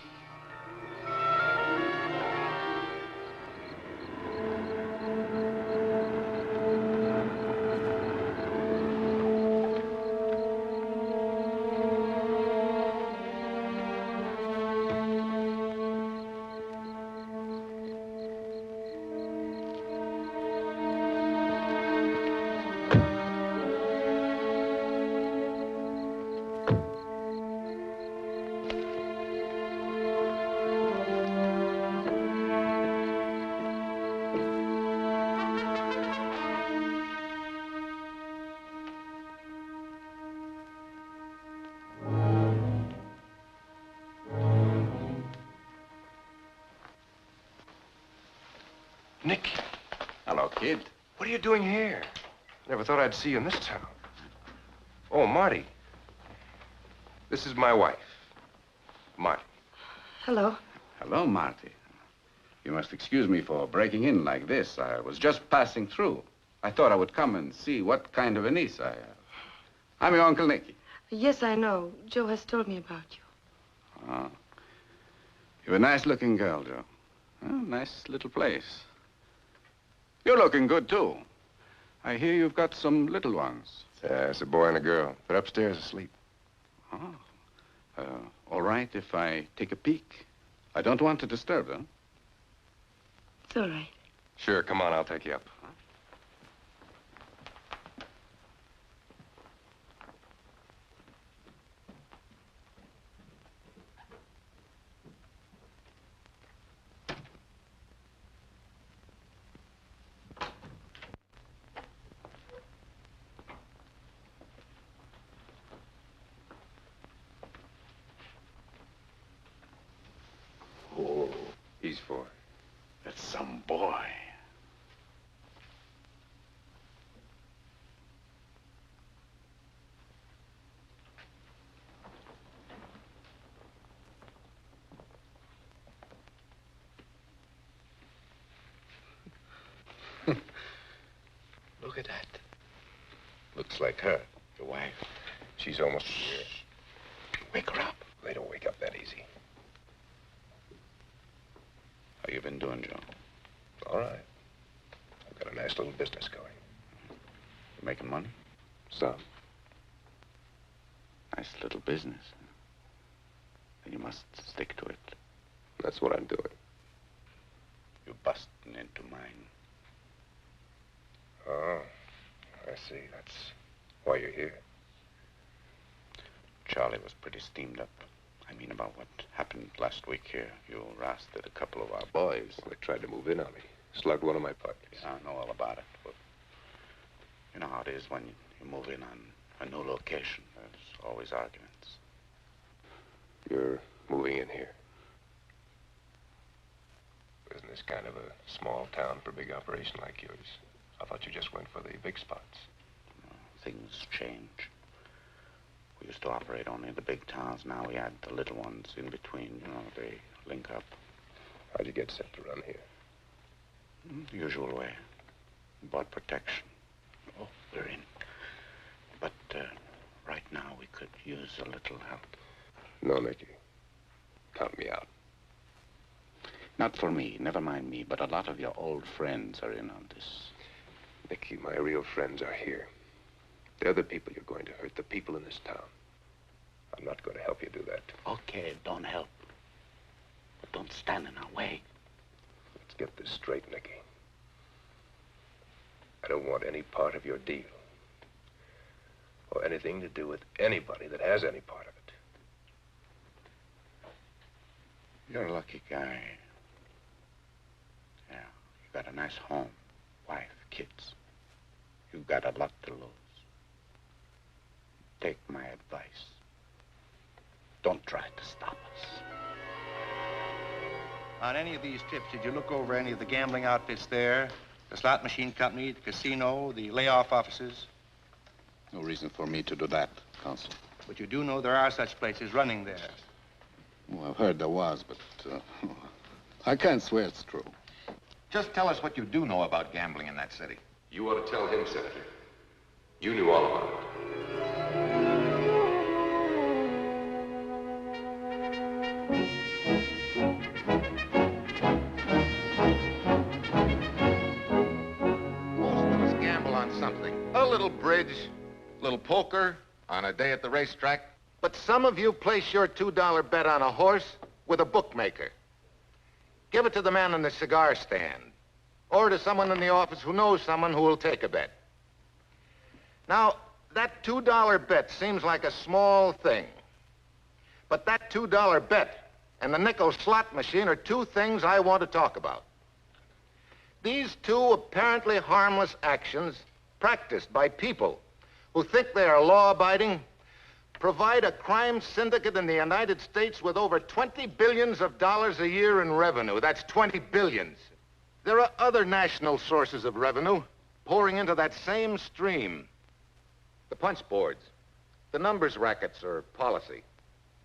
Nick, Hello, kid. what are you doing here? Never thought I'd see you in this town. Oh, Marty. This is my wife, Marty. Hello. Hello, Marty. You must excuse me for breaking in like this. I was just passing through. I thought I would come and see what kind of a niece I have. I'm your Uncle Nicky. Yes, I know. Joe has told me about you. Oh. You're a nice-looking girl, Joe. Oh, nice little place. You're looking good, too. I hear you've got some little ones. Yeah, it's a boy and a girl. They're upstairs asleep. Oh. All right if I take a peek. I don't want to disturb them. It's all right. Sure, come on, I'll take you up. Look at that. Looks like her. Your wife. She's almost here. Wake her up. They don't wake up that easy. How you been doing, Joe? All right. I've got a nice little business going. You making money? Some. Nice little business. Then you must stick to it. That's what I'm doing. You're busting into mine. Oh, I see. That's why you're here. Charlie was pretty steamed up. I mean, about what happened last week here. You arrested a couple of our boys. Well, they tried to move in on me. Slugged one of my partners. I know all about it. But you know how it is when you move in on a new location. There's always arguments. You're moving in here. Isn't this kind of a small town for a big operation like yours? I thought you just went for the big spots. Things change. We used to operate only in the big towns. Now we add the little ones in between. You know, they link up. How'd you get set to run here? The usual way. Bought protection. Oh, we're in. But right now we could use a little help. No, Nicky. Count me out. Not for me, never mind me, but a lot of your old friends are in on this. Nicky, my real friends are here. They're the people you're going to hurt, the people in this town. I'm not going to help you do that. Okay, don't help. But don't stand in our way. Let's get this straight, Nicky. I don't want any part of your deal. Or anything to do with anybody that has any part of it. You're a lucky guy. Yeah, you got a nice home, wife, kids. You've got a lot to lose. Take my advice. Don't try to stop us. On any of these trips, did you look over any of the gambling outfits there? The slot machine company, the casino, the layoff offices? No reason for me to do that, Counsel. But you do know there are such places running there. Well, I've heard there was, but I can't swear it's true. Just tell us what you do know about gambling in that city. You ought to tell him, Senator. You knew all about it. Most of us gamble on something. A little bridge, a little poker, on a day at the racetrack. But some of you place your $2 bet on a horse with a bookmaker. Give it to the man in the cigar stand, or to someone in the office who knows someone who will take a bet. Now, that $2 bet seems like a small thing. But that $2 bet and the nickel slot machine are two things I want to talk about. These two apparently harmless actions, practiced by people who think they are law-abiding, provide a crime syndicate in the United States with over $20 billion a year in revenue. That's 20 billions. There are other national sources of revenue pouring into that same stream. The punch boards, the numbers rackets or policy,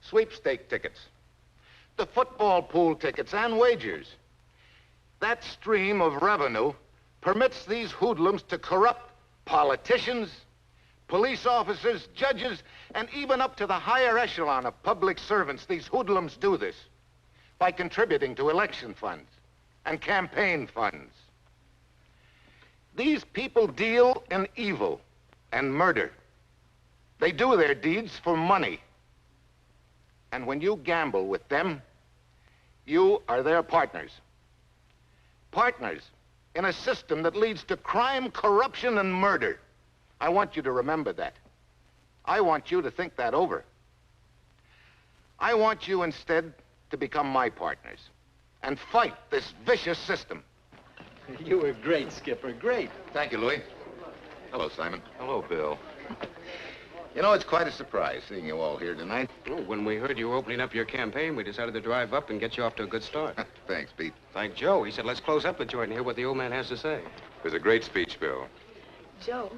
sweepstake tickets, the football pool tickets and wagers. That stream of revenue permits these hoodlums to corrupt politicians, police officers, judges, and even up to the higher echelon of public servants. These hoodlums do this by contributing to election funds and campaign funds. These people deal in evil and murder. They do their deeds for money. And when you gamble with them, you are their partners. Partners in a system that leads to crime, corruption, and murder. I want you to remember that. I want you to think that over. I want you instead to become my partners and fight this vicious system. You were great, Skipper, great. Thank you, Louis. Hello, Simon. Hello, Bill. You know, it's quite a surprise seeing you all here tonight. Oh, when we heard you were opening up your campaign, we decided to drive up and get you off to a good start. Thanks, Pete. Thank Joe. He said, let's close up the joint and hear what the old man has to say. It was a great speech, Bill. Joe,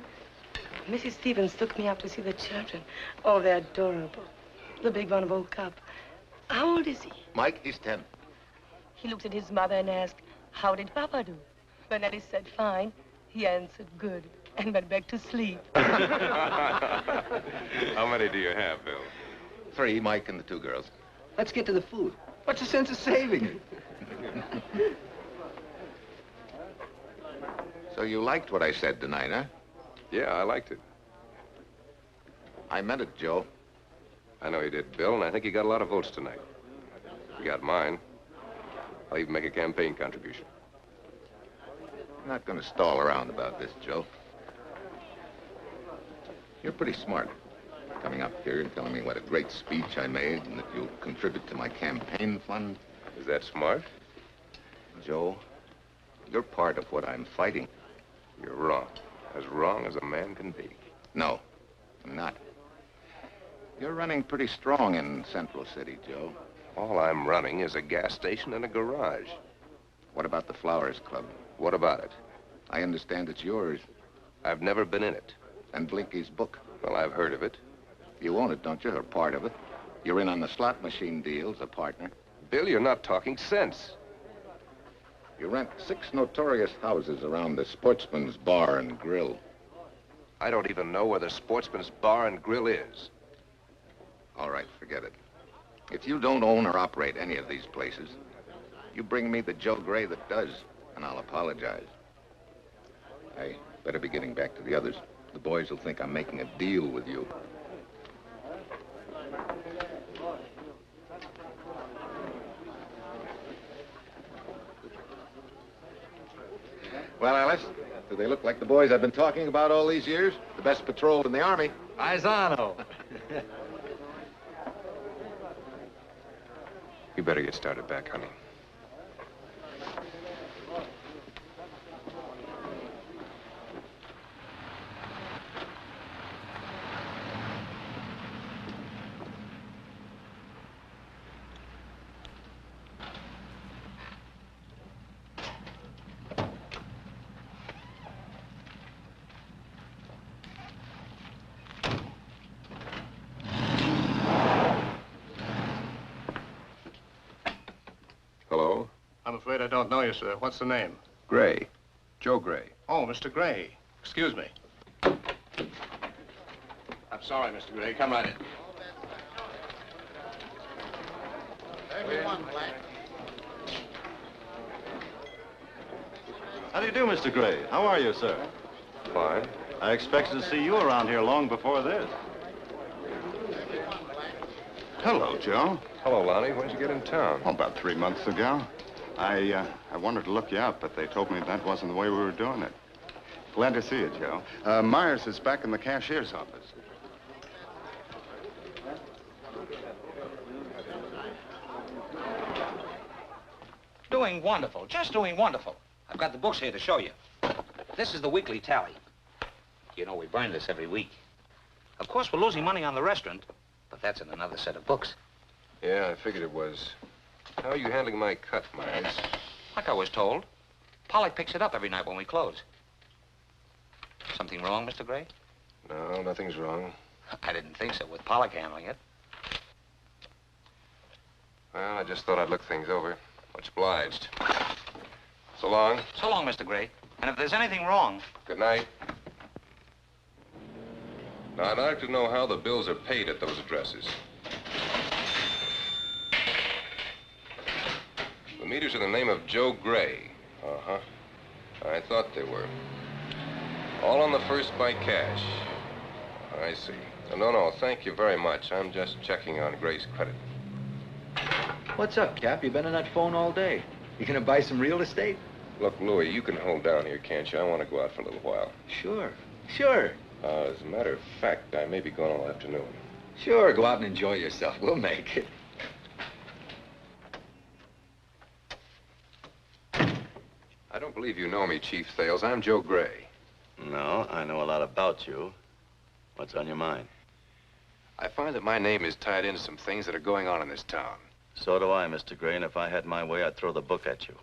Mrs. Stevens took me up to see the children. Oh, they're adorable. The big one of Old Cup. How old is he? Mike, he's 10. He looked at his mother and asked, how did Papa do? When Ellie said fine, he answered good. and went back to sleep. How many do you have, Bill? 3, Mike and the 2 girls. Let's get to the food. What's the sense of saving it? So you liked what I said tonight, huh? Yeah, I liked it. I meant it, Joe. I know you did, Bill, and I think you got a lot of votes tonight. You got mine. I'll even make a campaign contribution. I'm not going to stall around about this, Joe. You're pretty smart. Coming up here and telling me what a great speech I made and that you'll contribute to my campaign fund. Is that smart? Joe, you're part of what I'm fighting. You're wrong. As wrong as a man can be. No, I'm not. You're running pretty strong in Central City, Joe. All I'm running is a gas station and a garage. What about the Flowers Club? What about it? I understand it's yours. I've never been in it. And Blinky's book? Well, I've heard of it. You own it, don't you, or part of it? You're in on the slot machine deal as a partner. Bill, you're not talking sense. You rent 6 notorious houses around the Sportsman's Bar and Grill. I don't even know where the Sportsman's Bar and Grill is. All right, forget it. If you don't own or operate any of these places, you bring me the Joe Gray that does, and I'll apologize. I better be getting back to the others. The boys will think I'm making a deal with you. Well, Alice, do they look like the boys I've been talking about all these years? The best patrol in the Army. Paisano. You better get started back, honey. Hello? I'm afraid I don't know you, sir. What's the name? Gray. Joe Gray. Oh, Mr. Gray. Excuse me. I'm sorry, Mr. Gray. Come right in. Everyone, Black. How do you do, Mr. Gray? How are you, sir? Fine. I expected to see you around here long before this. Hello, Joe. Hello, Lonnie. When'd you get in town? Oh, about 3 months ago. I wanted to look you up, but they told me that wasn't the way we were doing it. Glad to see you, Joe. Myers is back in the cashier's office. Doing wonderful, just doing wonderful. I've got the books here to show you. This is the weekly tally. You know, we burn this every week. Of course, we're losing money on the restaurant, but that's in another set of books. Yeah, I figured it was. How are you handling my cut, Myers? Like I was told. Pollock picks it up every night when we close. Something wrong, Mr. Gray? No, nothing's wrong. I didn't think so, with Pollock handling it. Well, I just thought I'd look things over. Much obliged. So long. So long, Mr. Gray. And if there's anything wrong... Good night. Now, I'd like to know how the bills are paid at those addresses. The meters are the name of Joe Gray. Uh-huh. I thought they were. All on the first by cash. I see. No, thank you very much. I'm just checking on Gray's credit. What's up, Cap? You've been on that phone all day. You gonna buy some real estate? Look, Louie, you can hold down here, can't you? I want to go out for a little while. Sure. As a matter of fact, I may be gone all afternoon. Sure, go out and enjoy yourself. We'll make it. I don't believe you know me, Chief Thales. I'm Joe Gray. No, I know a lot about you. What's on your mind? I find that my name is tied into some things that are going on in this town. So do I, Mr. Gray, and if I had my way, I'd throw the book at you.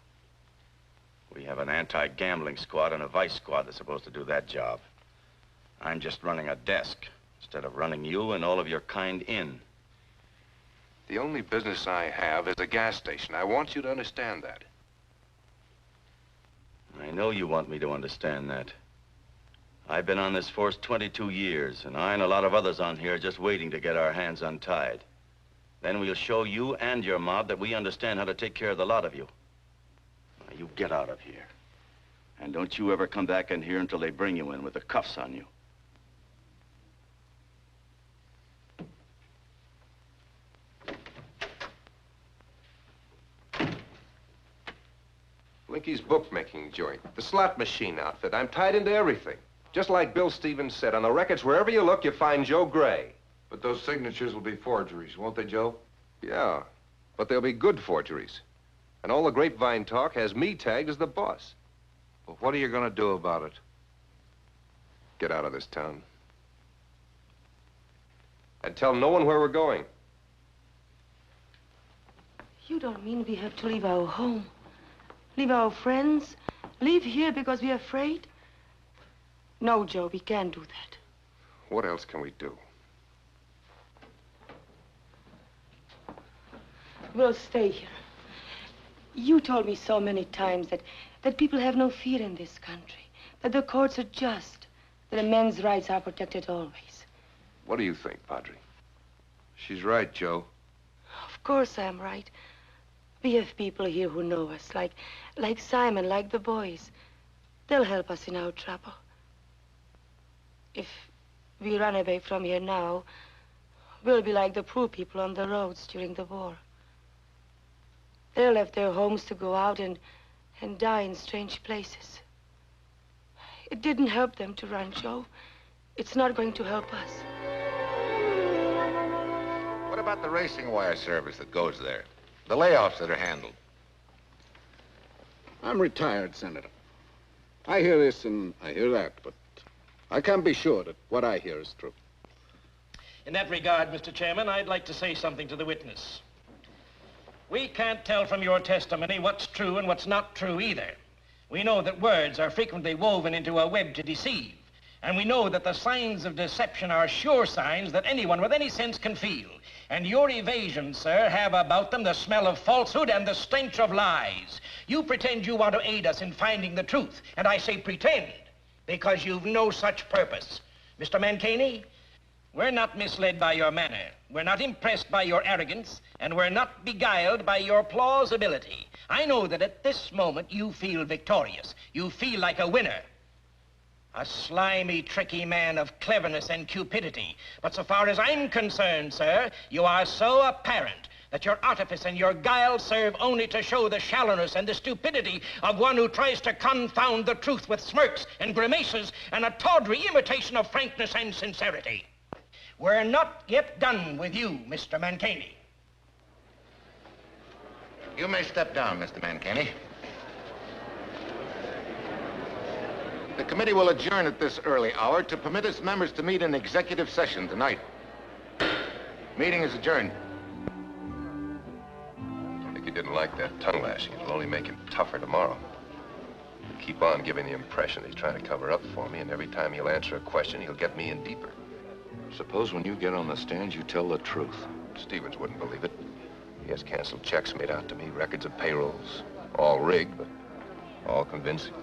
We have an anti-gambling squad and a vice squad that's supposed to do that job. I'm just running a desk instead of running you and all of your kind in. The only business I have is a gas station. I want you to understand that. I know you want me to understand that. I've been on this force 22 years, and I and a lot of others on here are just waiting to get our hands untied. Then we'll show you and your mob that we understand how to take care of the lot of you. Now, you get out of here. And don't you ever come back in here until they bring you in with the cuffs on you. Blinky's bookmaking joint, the slot machine outfit. I'm tied into everything. Just like Bill Stevens said, on the records, wherever you look, you find Joe Gray. But those signatures will be forgeries, won't they, Joe? Yeah, but they'll be good forgeries. And all the grapevine talk has me tagged as the boss. Well, what are you going to do about it? Get out of this town. And tell no one where we're going. You don't mean we have to leave our home, leave our friends, leave here because we're afraid? No, Joe, we can't do that. What else can we do? We'll stay here. You told me so many times that people have no fear in this country, that the courts are just, that a man's rights are protected always. What do you think, Padre? She's right, Joe. Of course I'm right. We have people here who know us, like Simon, like the boys. They'll help us in our trouble. If we run away from here now, we'll be like the poor people on the roads during the war. They left their homes to go out and die in strange places. It didn't help them to run, Joe. It's not going to help us. What about the racing wire service that goes there? The layoffs that are handled? I'm retired, Senator. I hear this and I hear that, but I can't be sure that what I hear is true. In that regard, Mr. Chairman, I'd like to say something to the witness. We can't tell from your testimony what's true and what's not true either. We know that words are frequently woven into a web to deceive. And we know that the signs of deception are sure signs that anyone with any sense can feel. And your evasions, sir, have about them the smell of falsehood and the stench of lies. You pretend you want to aid us in finding the truth. And I say pretend, because you've no such purpose. Mr. Mancini, we're not misled by your manner. We're not impressed by your arrogance, and we're not beguiled by your plausibility. I know that at this moment you feel victorious. You feel like a winner. A slimy, tricky man of cleverness and cupidity. But so far as I'm concerned, sir, you are so apparent that your artifice and your guile serve only to show the shallowness and the stupidity of one who tries to confound the truth with smirks and grimaces and a tawdry imitation of frankness and sincerity. We're not yet done with you, Mr. Mancini. You may step down, Mr. Mancini. The committee will adjourn at this early hour to permit its members to meet in executive session tonight. Meeting is adjourned. Nicky didn't like that tongue lashing. It'll only make him tougher tomorrow. He'll keep on giving the impression that he's trying to cover up for me, and every time he'll answer a question, he'll get me in deeper. Suppose when you get on the stand, you tell the truth. Stevens wouldn't believe it. He has canceled checks made out to me, records of payrolls. All rigged, but all convincing.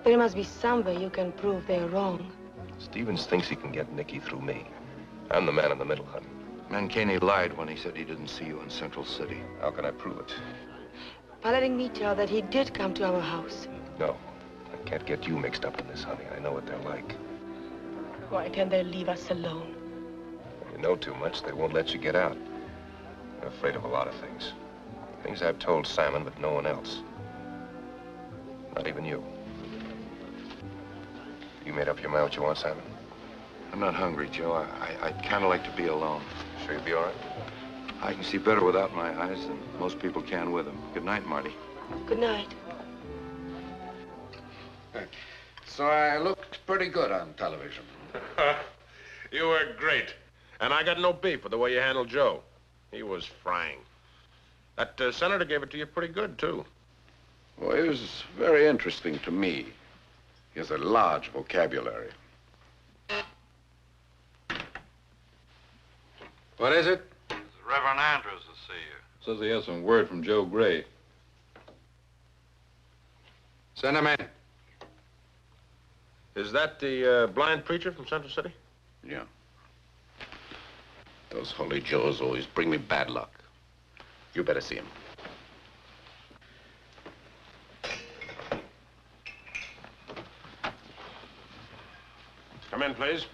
There must be some way you can prove they're wrong. Stevens thinks he can get Nicky through me. I'm the man in the middle, honey. Mancini lied when he said he didn't see you in Central City. How can I prove it? By letting me tell that he did come to our house. No, I can't get you mixed up in this, honey. I know what they're like. Why can't they leave us alone? When you know too much, they won't let you get out. They're afraid of a lot of things. Things I've told Simon, but no one else. Not even you. You made up your mind what you want, Simon? I'm not hungry, Joe. I'd kind of like to be alone. Sure you'll be all right? I can see better without my eyes than most people can with them. Good night, Marty. Good night. So I looked pretty good on television. You were great. And I got no beef with the way you handled Joe. He was frying. That senator gave it to you pretty good, too. Well, he was very interesting to me. He has a large vocabulary. What is it? Reverend Andrews to see you. Says he has some word from Joe Gray. Send him in. Is that the blind preacher from Central City? Yeah. Those holy Joes always bring me bad luck. You better see him. Come in, please.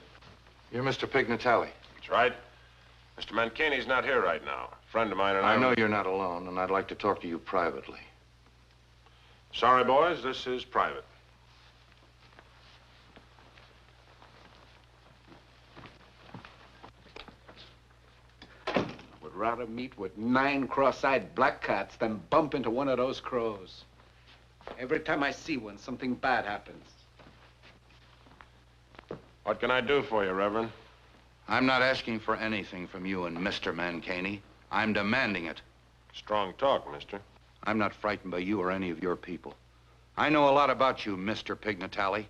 You're Mr. Pignatelli. That's right. Mr. Mancini's not here right now. A friend of mine and I... I know you're not alone, and I'd like to talk to you privately. Sorry, boys, this is private. Would rather meet with 9 cross-eyed black cats than bump into one of those crows. Every time I see one, something bad happens. What can I do for you, Reverend? I'm not asking for anything from you and Mr. Mancini. I'm demanding it. Strong talk, mister. I'm not frightened by you or any of your people. I know a lot about you, Mr. Pignatelli.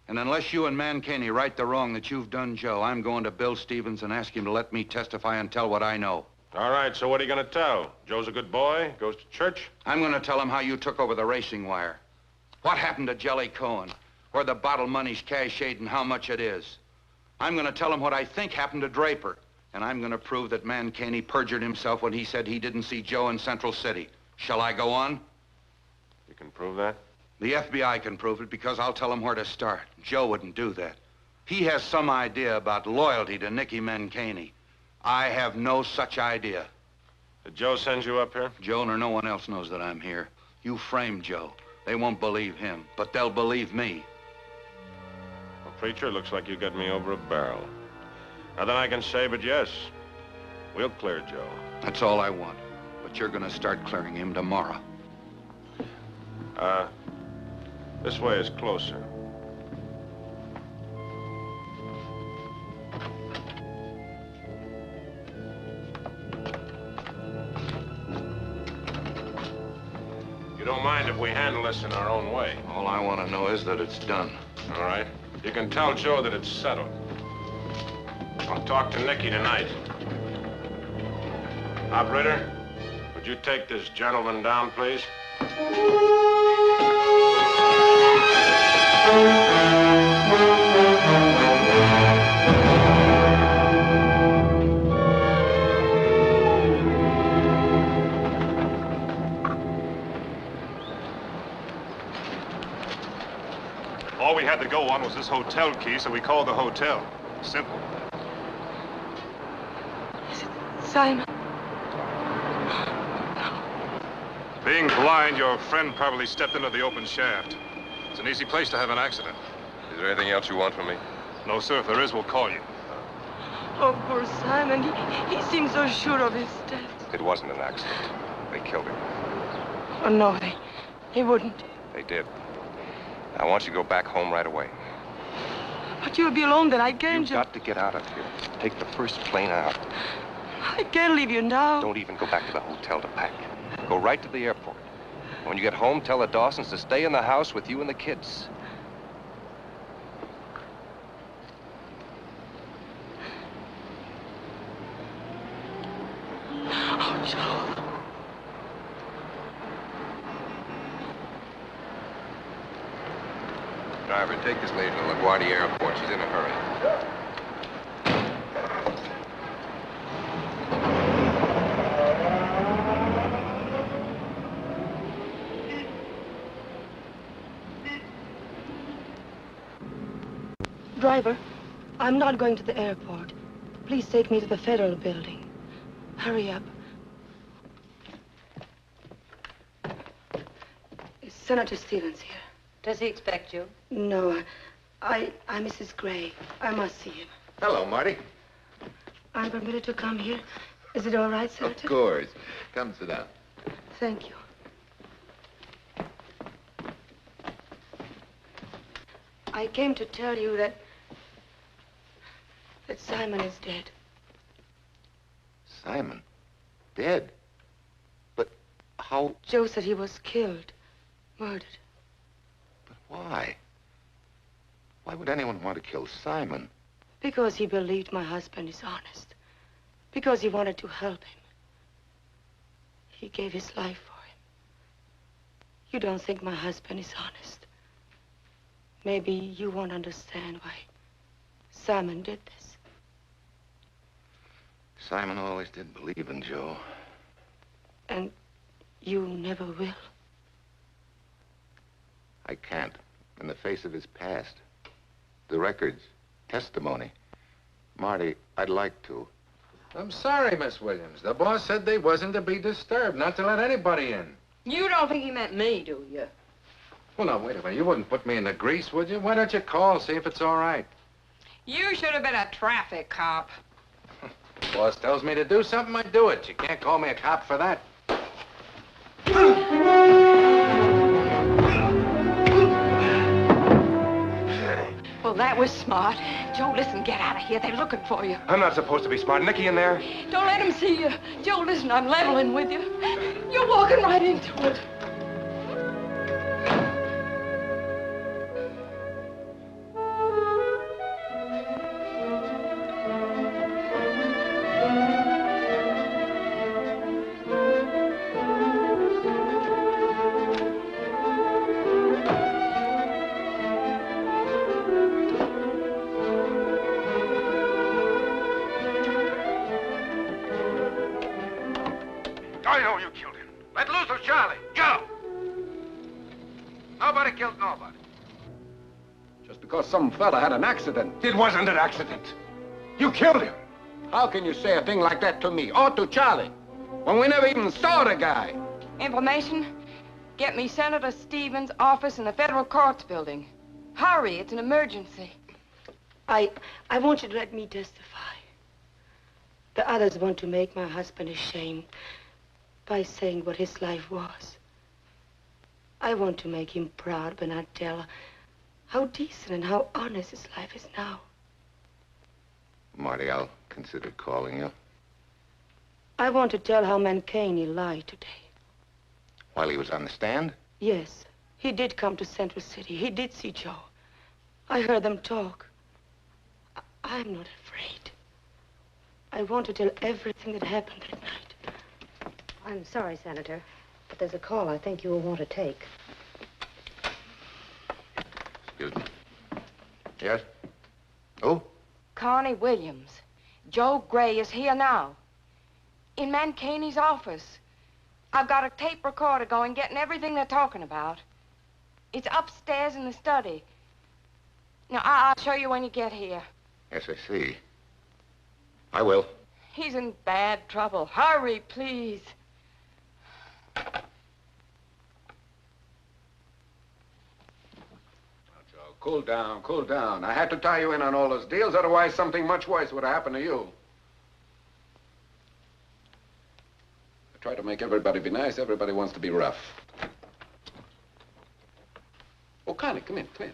And unless you and Mancini right the wrong that you've done Joe, I'm going to Bill Stevens and ask him to let me testify and tell what I know. All right, so what are you going to tell? Joe's a good boy, goes to church? I'm going to tell him how you took over the racing wire. What happened to Jelly Cohen? Where the bottle money's cached and how much it is. I'm going to tell him what I think happened to Draper. And I'm going to prove that Mancini perjured himself when he said he didn't see Joe in Central City. Shall I go on? You can prove that? The FBI can prove it because I'll tell him where to start. Joe wouldn't do that. He has some idea about loyalty to Nicky Mancini. I have no such idea. Did Joe send you up here? Joe or no one else knows that I'm here. You framed Joe. They won't believe him, but they'll believe me. Well, preacher, looks like you got me over a barrel. Nothing I can say but yes. We'll clear Joe. That's all I want. But you're gonna start clearing him tomorrow. This way is closer. You don't mind if we handle this in our own way? All I want to know is that it's done. All right. You can tell Joe that it's settled. I'll talk to Nicky tonight. Operator, would you take this gentleman down, please? All we had to go on was this hotel key, so we called the hotel. Simple. Is it Simon? Being blind, your friend probably stepped into the open shaft. It's an easy place to have an accident. Is there anything else you want from me? No, sir. If there is, we'll call you. Oh, poor Simon. He seems so sure of his death. It wasn't an accident. They killed him. Oh, no, he wouldn't. They did. I want you to go back home right away. But you'll be alone then. I can't You've got to get out of here. Take the first plane out. I can't leave you now. Don't even go back to the hotel to pack. Go right to the airport. When you get home, tell the Dawsons to stay in the house with you and the kids. Oh, Joe. Driver, take this lady to LaGuardia Airport. She's in a hurry. Driver, I'm not going to the airport. Please take me to the Federal Building. Hurry up. Is Senator Stevens here? Does he expect you? No, I'm Mrs. Gray. I must see him. Hello, Marty. I'm permitted to come here. Is it all right, Senator? Of course. Come sit down. Thank you. I came to tell you that Simon is dead. Simon? Dead? But how... Joe said he was killed, murdered. But why? Why would anyone want to kill Simon? Because he believed my husband is honest. Because he wanted to help him. He gave his life for him. You don't think my husband is honest? maybe you won't understand why Simon did this. Simon always did believe in Joe. And you never will. I can't, in the face of his past. The records, testimony. Marty, I'd like to. I'm sorry, Miss Williams. The boss said they wasn't to be disturbed, not to let anybody in. You don't think he meant me, do you? Well, now, wait a minute. You wouldn't put me in the grease, would you? Why don't you call, see if it's all right? You should have been a traffic cop. Boss tells me to do something, I do it. You can't call me a cop for that. Well, that was smart. Joe, listen, get out of here. They're looking for you. I'm not supposed to be smart. Nicky in there? Don't let them see you. Joe, listen, I'm leveling with you. You're walking right into it. I know you killed him. Let loose of Charlie. Joe! Nobody killed nobody. Just because some fella had an accident. It wasn't an accident. You killed him. How can you say a thing like that to me or to Charlie when we never even saw the guy? Information? Get me Senator Stevens' office in the federal courts building. Hurry, it's an emergency. I want you to let me testify. The others want to make my husband ashamed by saying what his life was. I want to make him proud when I tell how decent and how honest his life is now. Marty, I'll consider calling you. I want to tell how Mancini lied today. While he was on the stand? Yes, he did come to Central City. He did see Joe. I heard them talk. I'm not afraid. I want to tell everything that happened that night. I'm sorry, Senator, but there's a call I think you will want to take. Excuse me. Yes? Who? Connie Williams. Joe Gray is here now. In Mancini's office. I've got a tape recorder going, getting everything they're talking about. It's upstairs in the study. Now, I'll show you when you get here. Yes, I see. I will. He's in bad trouble. Hurry, please. Cool down, cool down. I had to tie you in on all those deals, otherwise something much worse would have happened to you. I try to make everybody be nice. Everybody wants to be rough. Oh, Connie, come in, come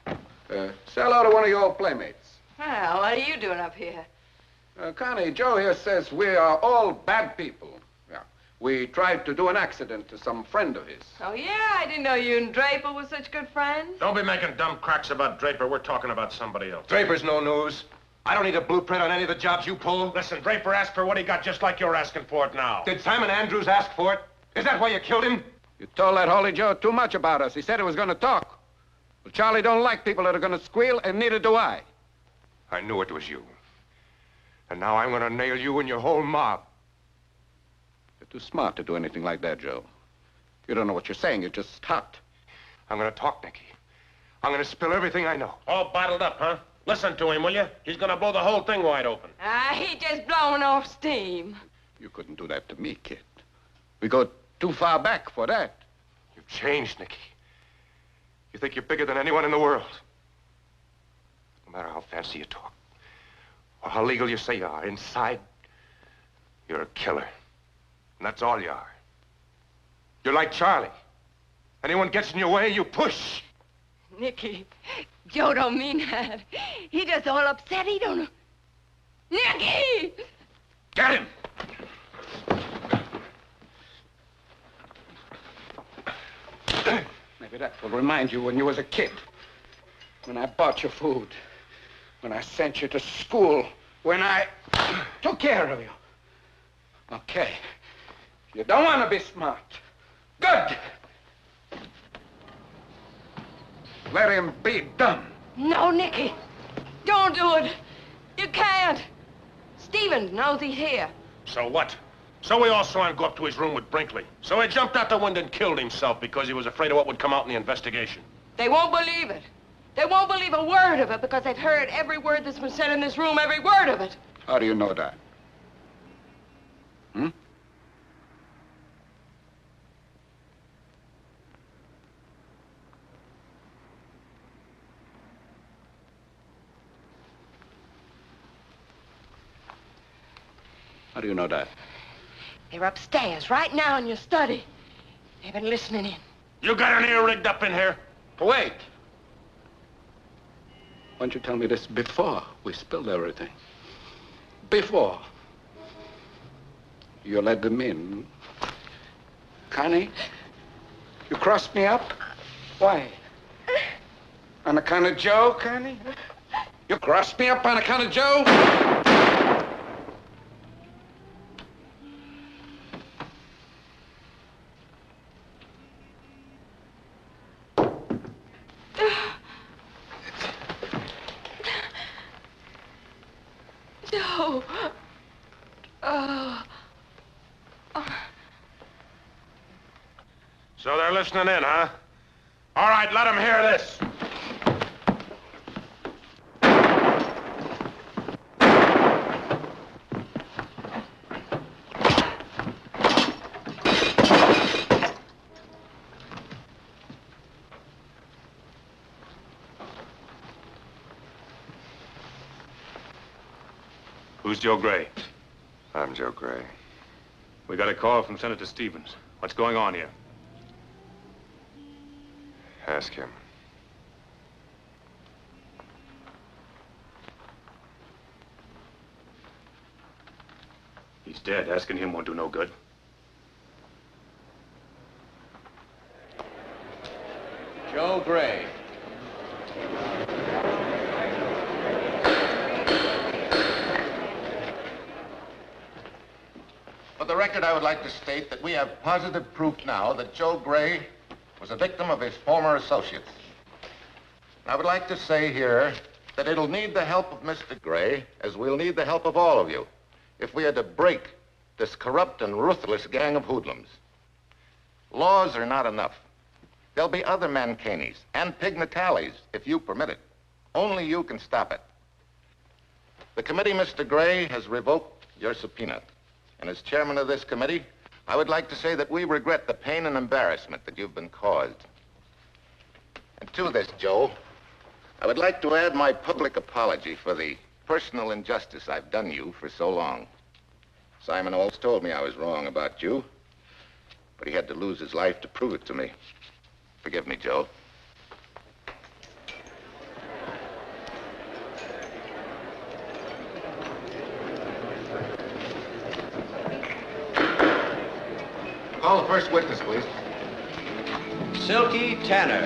in. Say hello to one of your old playmates. Well, what are you doing up here? Connie, Joe here says we are all bad people. Yeah. We tried to do an accident to some friend of his. Oh, yeah? I didn't know you and Draper were such good friends. Don't be making dumb cracks about Draper. We're talking about somebody else. Draper's no news. I don't need a blueprint on any of the jobs you pull. Listen, Draper asked for what he got just like you're asking for it now. Did Simon Andrews ask for it? Is that why you killed him? You told that Holy Joe too much about us. He said he was going to talk. Well, Charlie don't like people that are going to squeal, and neither do I. I knew it was you. And now I'm going to nail you and your whole mob. You're too smart to do anything like that, Joe. You don't know what you're saying. You're just hot. I'm going to talk, Nicky. I'm going to spill everything I know. All bottled up, huh? Listen to him, will you? He's going to blow the whole thing wide open. He just blowing off steam. You couldn't do that to me, kid. We go too far back for that. You've changed, Nicky. You think you're bigger than anyone in the world. No matter how fancy you talk, or how legal you say you are, inside, you're a killer. And that's all you are. You're like Charlie. Anyone gets in your way, you push. Nicky, Joe don't mean that. He just all upset. He don't know. Nicky! Get him! Maybe that will remind you when you was a kid. When I bought your food. When I sent you to school. When I took care of you. Okay. You don't want to be smart. Good. Let him be done. No, Nicky. Don't do it. You can't. Stevens knows he's here. So what? So we all saw him go up to his room with Brinkley. So he jumped out the window and killed himself because he was afraid of what would come out in the investigation. They won't believe it. They won't believe a word of it because they've heard every word that's been said in this room, every word of it. How do you know that? Hmm? How do you know that? They're upstairs right now in your study. They've been listening in. You got an ear rigged up in here? Wait. Why don't you tell me this before we spilled everything? Before you let them in. Connie, you crossed me up? Why? On account of Joe, Connie? You crossed me up on account of Joe? No. Oh. So they're listening in, huh? All right, let them hear this. Who's Joe Gray? I'm Joe Gray. We got a call from Senator Stevens. What's going on here? Ask him. He's dead. Asking him won't do no good. Joe Gray. For the record, I would like to state that we have positive proof now that Joe Gray was a victim of his former associates. I would like to say here that it'll need the help of Mr. Gray, as we'll need the help of all of you, if we are to break this corrupt and ruthless gang of hoodlums. Laws are not enough. There'll be other Mancanis and Pig Natalis, if you permit it. Only you can stop it. The committee, Mr. Gray, has revoked your subpoena. And as chairman of this committee, I would like to say that we regret the pain and embarrassment that you've been caused. And to this, Joe, I would like to add my public apology for the personal injustice I've done you for so long. Simon Olds told me I was wrong about you, but he had to lose his life to prove it to me. Forgive me, Joe. Call the first witness, please. Silky Tanner.